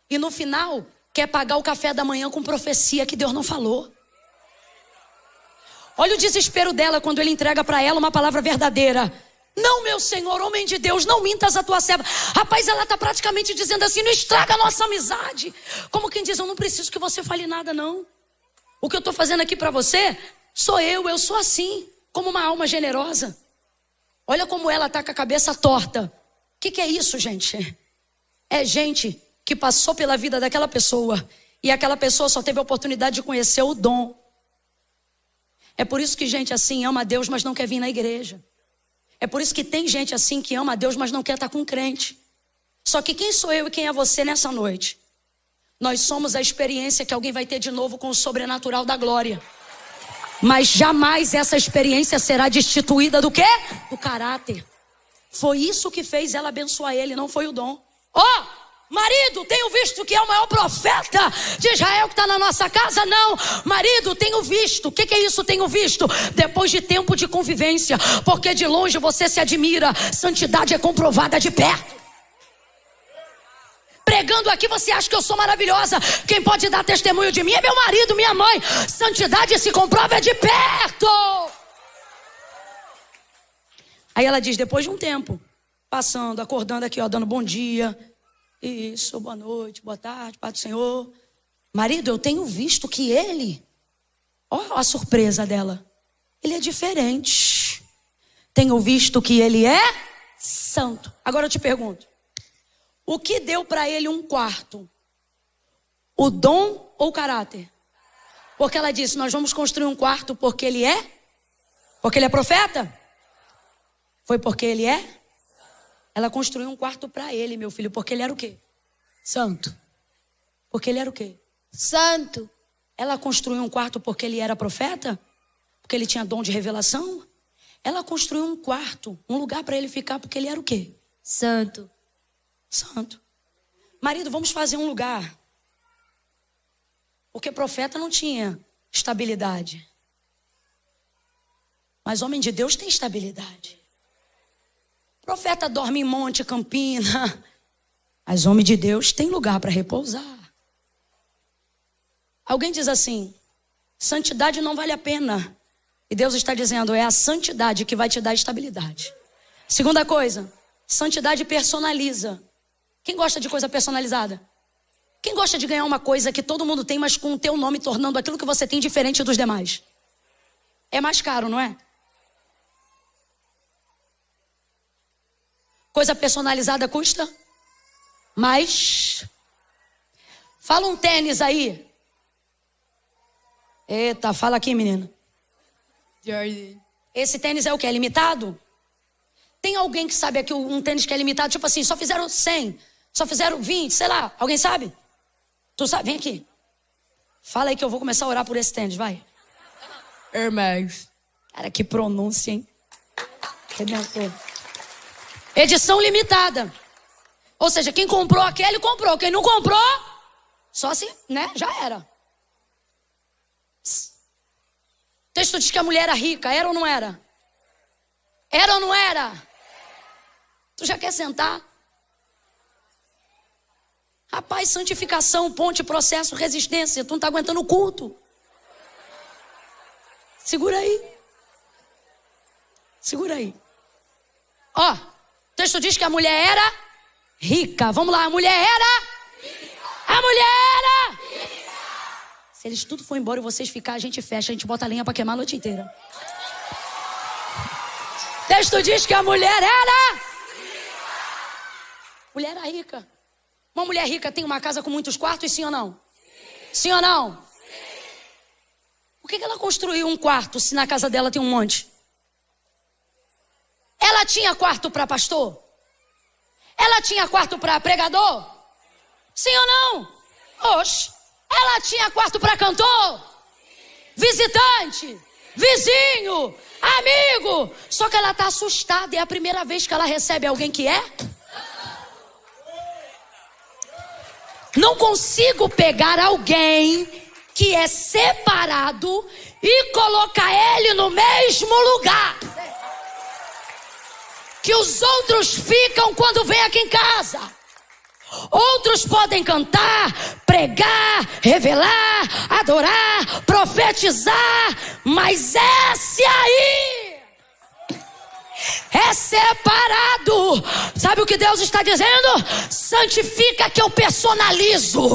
e no final quer pagar o café da manhã com profecia que Deus não falou. Olha o desespero dela quando ele entrega para ela uma palavra verdadeira. Não, meu Senhor, homem de Deus, não mintas a tua serva. Rapaz, ela está praticamente dizendo assim, não estraga a nossa amizade. Como quem diz, eu não preciso que você fale nada não. O que eu estou fazendo aqui para você, eu sou assim, como uma alma generosa. Olha como ela está com a cabeça torta. O que é isso, gente? É gente que passou pela vida daquela pessoa e aquela pessoa só teve a oportunidade de conhecer o dom. É por isso que gente assim ama a Deus, mas não quer vir na igreja. É por isso que tem gente assim que ama a Deus, mas não quer estar com crente. Só que quem sou eu e quem é você nessa noite? Nós somos a experiência que alguém vai ter de novo com o sobrenatural da glória. Mas jamais essa experiência será destituída do quê? Do caráter. Foi isso que fez ela abençoar ele, não foi o dom. Marido, tenho visto que é o maior profeta de Israel que está na nossa casa? Não, marido, tenho visto. O que é isso, tenho visto? Depois de tempo de convivência, porque de longe você se admira, santidade é comprovada de perto. Pregando aqui você acha que eu sou maravilhosa. Quem pode dar testemunho de mim é meu marido, minha mãe. Santidade se comprova de perto. Aí ela diz, depois de um tempo, passando, acordando aqui, dando bom dia. Isso, boa noite, boa tarde, Pai do Senhor. Marido, eu tenho visto que ele, olha a surpresa dela, ele é diferente. Tenho visto que ele é santo. Agora eu te pergunto, o que deu para ele um quarto? O dom ou o caráter? Porque ela disse, nós vamos construir um quarto porque ele é? Porque ele é profeta? Foi porque ele é? Ela construiu um quarto para ele, meu filho, porque ele era o quê? Santo. Porque ele era o quê? Santo. Ela construiu um quarto porque ele era profeta? Porque ele tinha dom de revelação? Ela construiu um quarto, um lugar para ele ficar, porque ele era o quê? Santo. Santo. Marido, vamos fazer um lugar. Porque profeta não tinha estabilidade. Mas homem de Deus tem estabilidade. Profeta dorme em monte, campina. Mas homem de Deus tem lugar para repousar. Alguém diz assim, santidade não vale a pena. E Deus está dizendo, é a santidade que vai te dar estabilidade. Segunda coisa, santidade personaliza. Quem gosta de coisa personalizada? Quem gosta de ganhar uma coisa que todo mundo tem, mas com o teu nome tornando aquilo que você tem diferente dos demais? É mais caro, não é? Coisa personalizada custa mais. Fala um tênis aí. Eita, fala aqui, menina. Jordan. Esse tênis é o que? É limitado? Tem alguém que sabe aqui um tênis que é limitado? Tipo assim, só fizeram 100, só fizeram 20, sei lá. Alguém sabe? Tu sabe? Vem aqui. Fala aí que eu vou começar a orar por esse tênis, vai. Air Max. Cara, que pronúncia, hein? Edição limitada. Ou seja, quem comprou aquele, comprou. Quem não comprou, só se, né? Já era. O texto diz que a mulher era rica. Era ou não era? Era ou não era? Tu já quer sentar? Rapaz, santificação, ponte, processo, resistência. Tu não tá aguentando o culto. Segura aí. Segura aí. Ó. texto diz que a mulher era rica. Vamos lá, a mulher era rica. A mulher era rica. Se eles tudo for embora e vocês ficar, a gente fecha, a gente bota a lenha para queimar a noite inteira. O texto diz que a mulher era rica. Mulher era rica. Uma mulher rica tem uma casa com muitos quartos, sim ou não? Sim ou não? Por que ela construiu um quarto se na casa dela tem um monte? Ela tinha quarto para pastor? Ela tinha quarto para pregador? Sim ou não? Oxe. Ela tinha quarto para cantor? Visitante? Vizinho? Amigo? Só que ela está assustada. É a primeira vez que ela recebe alguém que é? Não consigo pegar alguém que é separado e colocar ele no mesmo lugar que os outros ficam quando vem aqui em casa. Outros podem cantar, pregar, revelar, adorar, profetizar, mas esse aí é separado. Sabe o que Deus está dizendo? Santifica que eu personalizo.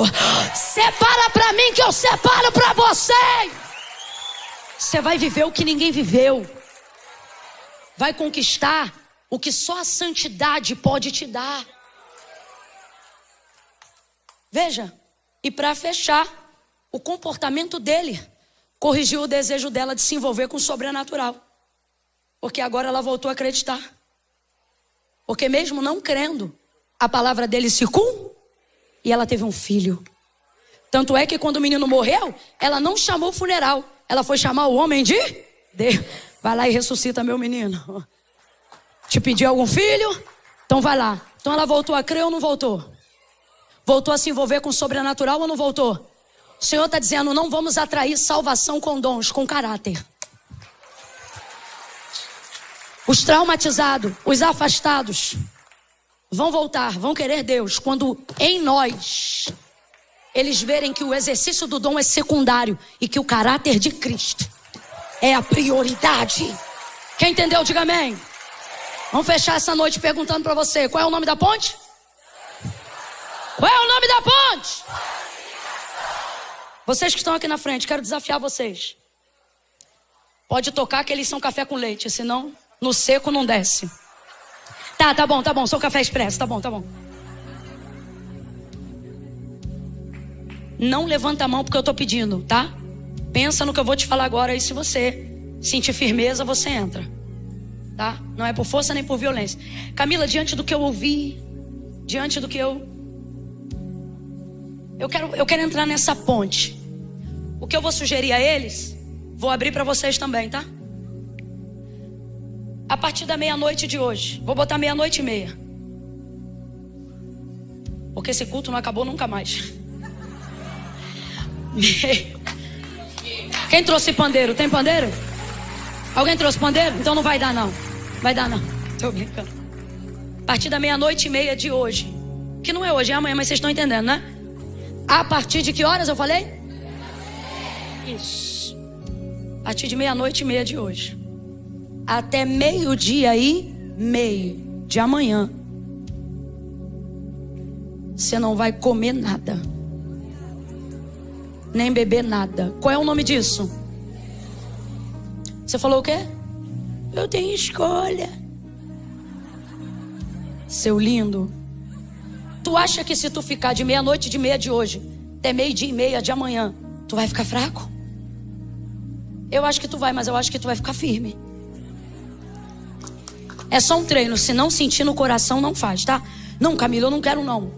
Separa para mim que eu separo para você. Você vai viver o que ninguém viveu. Vai conquistar o que só a santidade pode te dar. Veja, e para fechar, o comportamento dele corrigiu o desejo dela de se envolver com o sobrenatural. Porque agora ela voltou a acreditar. Porque mesmo não crendo, a palavra dele se cumpriu e ela teve um filho. Tanto é que quando o menino morreu, ela não chamou o funeral. Ela foi chamar o homem de Deus. Vai lá e ressuscita meu menino. Te pediu algum filho? Então vai lá. Então ela voltou a crer ou não voltou? Voltou a se envolver com o sobrenatural ou não voltou? O Senhor está dizendo, não vamos atrair salvação com dons, com caráter. Os traumatizados, os afastados, vão voltar, vão querer Deus quando em nós eles verem que o exercício do dom é secundário e que o caráter de Cristo é a prioridade. Quem entendeu, diga amém. Vamos fechar essa noite perguntando para você, qual é o nome da ponte? Qual é o nome da ponte? Vocês que estão aqui na frente, quero desafiar vocês. Pode tocar que eles são café com leite, senão no seco não desce. Tá bom, sou café expresso, tá bom. Não levanta a mão porque eu tô pedindo, tá? Pensa no que eu vou te falar agora e se você sentir firmeza, você entra. Tá? Não é por força nem por violência. Camila, diante do que eu ouvi, diante do que eu quero entrar nessa ponte. O que eu vou sugerir a eles, vou abrir para vocês também, tá? A partir da meia-noite de hoje, vou botar 00:30. Porque esse culto não acabou nunca mais. Quem trouxe pandeiro? Tem pandeiro? Alguém trouxe pandeiro? Então não vai dar não. Tô brincando. A partir da 00:30 de hoje, que não é hoje, é amanhã, mas vocês estão entendendo, né? A partir de que horas eu falei? Isso. A partir de 00:30 de hoje, até 12:30 de amanhã, você não vai comer nada, nem beber nada. Qual é o nome disso? Você falou o quê? Eu tenho escolha. Seu lindo. Tu acha que se tu ficar de 00:30 de hoje até 12:30 de amanhã, tu vai ficar fraco? Eu acho que tu vai, mas eu acho que tu vai ficar firme. É só um treino, se não sentir no coração, não faz, tá? Não, Camila, eu não quero não.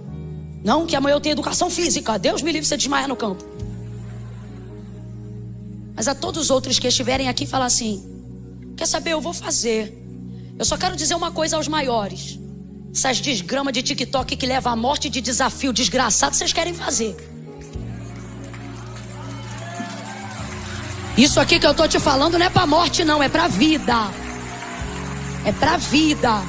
Não, que amanhã eu tenho educação física. Deus me livre se você desmaiar no campo. Mas a todos os outros que estiverem aqui, falar assim, quer saber, eu vou fazer. Eu só quero dizer uma coisa aos maiores. Essas desgramas de TikTok que levam à morte de desafio desgraçado, vocês querem fazer. Isso aqui que eu tô te falando não é pra morte não, é pra vida. É pra vida.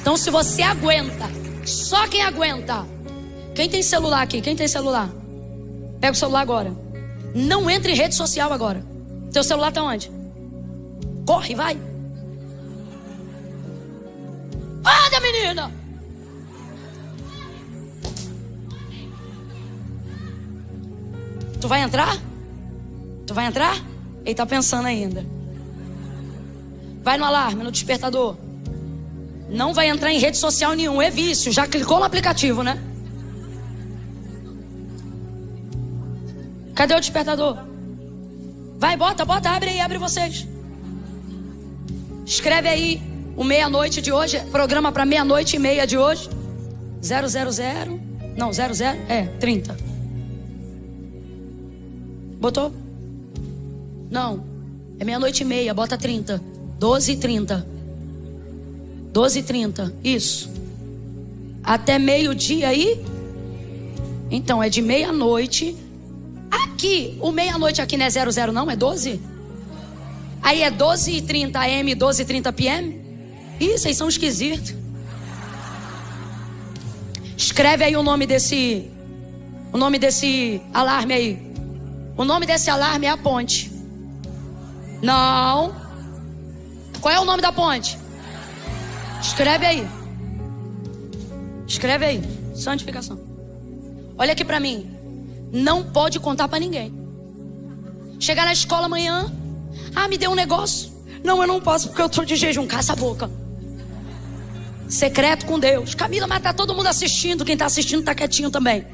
Então se você aguenta, só quem aguenta. Quem tem celular aqui? Quem tem celular? Pega o celular agora. Não entre em rede social agora. Teu celular tá onde? Corre, vai. Anda, menina! Tu vai entrar? Tu vai entrar? Ele tá pensando ainda. Vai no alarme, no despertador. Não vai entrar em rede social nenhum, é vício. Já clicou no aplicativo, né? Cadê o despertador? Vai, bota, abre aí, abre vocês. Escreve aí o meia-noite de hoje, programa para 00:30 de hoje. 000, não, 30. Botou? Não, é 00:30, bota 30. 12:30. 12:30, isso. Até meio-dia aí? Então, é de meia-noite. Aqui, o meia-noite aqui não é 00 não, é 12? Aí é 12:30 AM, 12:30 PM? Ih, vocês são esquisitos. Escreve aí o nome desse alarme aí. O nome desse alarme é a ponte. Não. Qual é o nome da ponte? Escreve aí. Escreve aí. Santificação. Olha aqui pra mim. Não pode contar pra ninguém. Chegar na escola amanhã. Ah, me deu um negócio. Não, eu não posso porque eu tô de jejum. Caça a boca. Secreto com Deus. Camila, mas tá todo mundo assistindo. Quem tá assistindo tá quietinho também.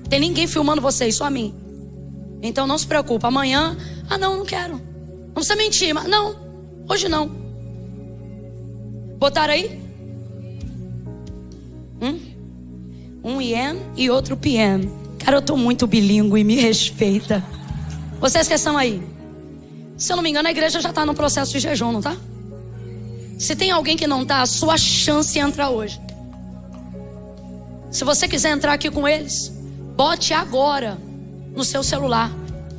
Tem ninguém filmando vocês, só a mim. Então não se preocupa. Amanhã, não quero. Não precisa mentir, mas não. Hoje não. Botaram aí? Um IM e outro PM. Cara, eu tô muito bilíngue, me respeita. Vocês que estão aí. Se eu não me engano, a igreja já tá no processo de jejum, não tá? Se tem alguém que não tá, a sua chance é entrar hoje. Se você quiser entrar aqui com eles, bote agora no seu celular.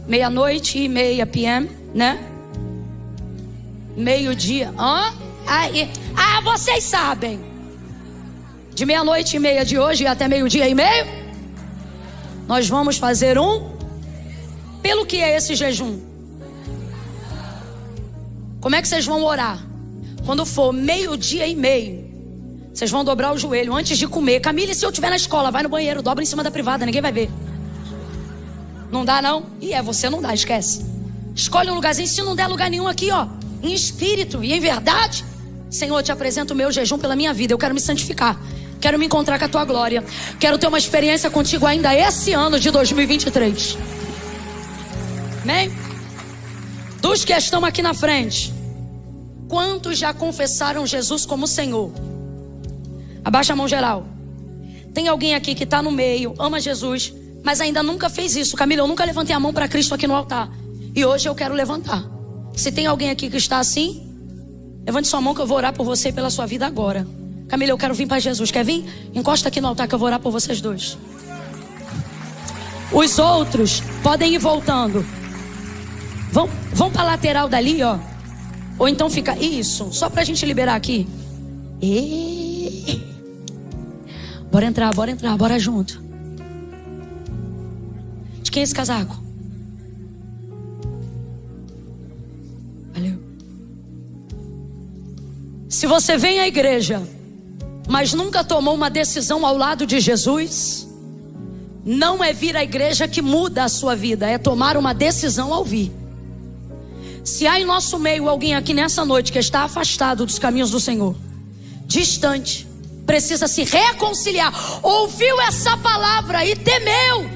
00:30 PM, né? Meio-dia. Vocês sabem. De 00:30 de hoje até 12:30, nós vamos fazer Pelo que é esse jejum? Como é que vocês vão orar? Quando for 12:30, vocês vão dobrar o joelho antes de comer. Camila, se eu estiver na escola, vai no banheiro, dobra em cima da privada, ninguém vai ver. Não dá não? Você não dá, esquece. Escolhe um lugarzinho, se não der lugar nenhum aqui, ó. Em espírito e em verdade. Senhor, eu te apresento o meu jejum pela minha vida. Eu quero me santificar. Quero me encontrar com a tua glória. Quero ter uma experiência contigo ainda esse ano de 2023. Amém? Dos que estão aqui na frente, quantos já confessaram Jesus como Senhor? Abaixa a mão geral. Tem alguém aqui que está no meio, ama Jesus, mas ainda nunca fez isso. Camila, eu nunca levantei a mão para Cristo aqui no altar. E hoje eu quero levantar. Se tem alguém aqui que está assim, levante sua mão que eu vou orar por você e pela sua vida agora. Camila, eu quero vir para Jesus. Quer vir? Encosta aqui no altar que eu vou orar por vocês dois. Os outros podem ir voltando. Vão para a lateral dali, ó. Ou então fica... Isso, só pra gente liberar aqui. Bora entrar, bora junto. De quem é esse casaco? Valeu. Se você vem à igreja, mas nunca tomou uma decisão ao lado de Jesus, não é vir à igreja que muda a sua vida, é tomar uma decisão ao vir. Se há em nosso meio alguém aqui nessa noite que está afastado dos caminhos do Senhor, distante, precisa se reconciliar, ouviu essa palavra e temeu,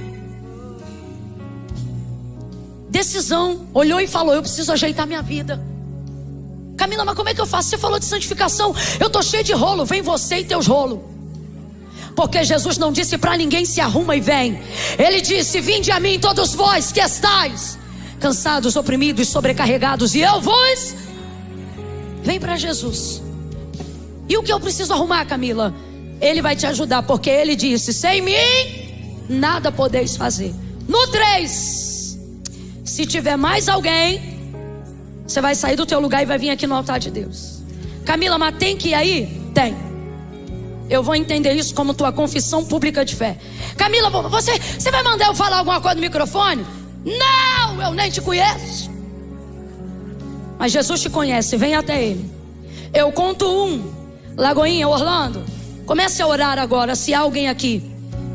decisão, olhou e falou: eu preciso ajeitar minha vida. Camila, mas como é que eu faço? Você falou de santificação, eu tô cheio de rolo. Vem você e teus rolos. Porque Jesus não disse para ninguém se arruma e vem. Ele disse: vinde a mim todos vós que estáis cansados, oprimidos, sobrecarregados, e eu vos... Vem para Jesus. E o que eu preciso arrumar, Camila? Ele vai te ajudar, porque ele disse: sem mim nada podeis fazer. No 3, se tiver mais alguém, você vai sair do teu lugar e vai vir aqui no altar de Deus. Camila, mas tem que ir aí? Tem. Eu vou entender isso como tua confissão pública de fé. Camila, você vai mandar eu falar alguma coisa no microfone? Não, eu nem te conheço. Mas Jesus te conhece, vem até Ele. Eu conto 1, Lagoinha, Orlando, comece a orar agora. Se há alguém aqui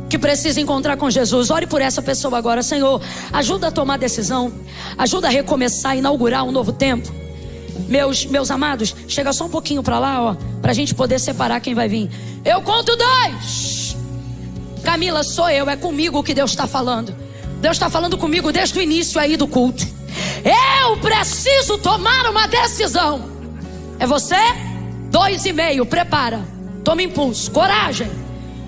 que precisa encontrar com Jesus, ore por essa pessoa agora. Senhor, ajuda a tomar decisão, ajuda a recomeçar, inaugurar um novo tempo. Meus amados, chega só um pouquinho para lá, ó, pra gente poder separar quem vai vir. Eu conto 2. Camila, sou eu, é comigo que Deus está falando. Deus está falando comigo desde o início aí do culto. Eu preciso tomar uma decisão. É você? 2,5, prepara, toma impulso, coragem.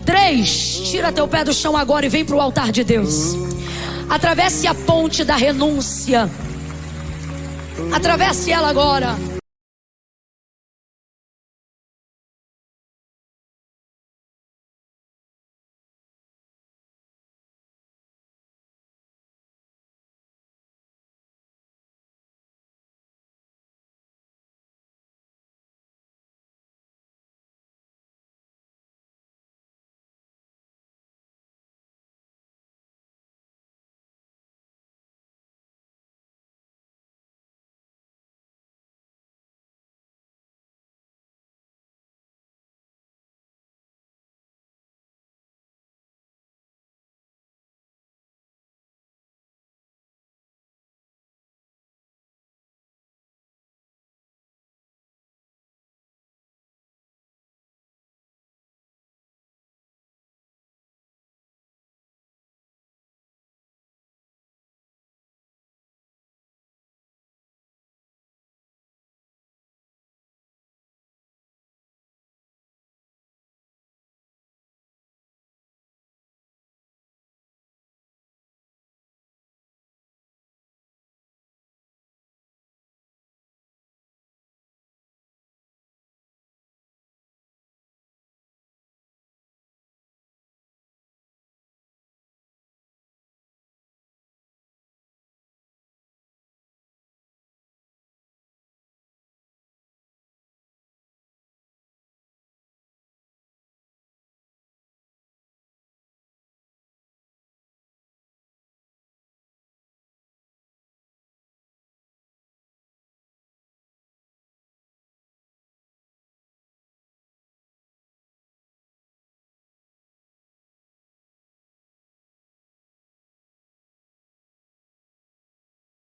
3, tira teu pé do chão agora e vem para o altar de Deus. Atravesse a ponte da renúncia. Atravesse ela agora.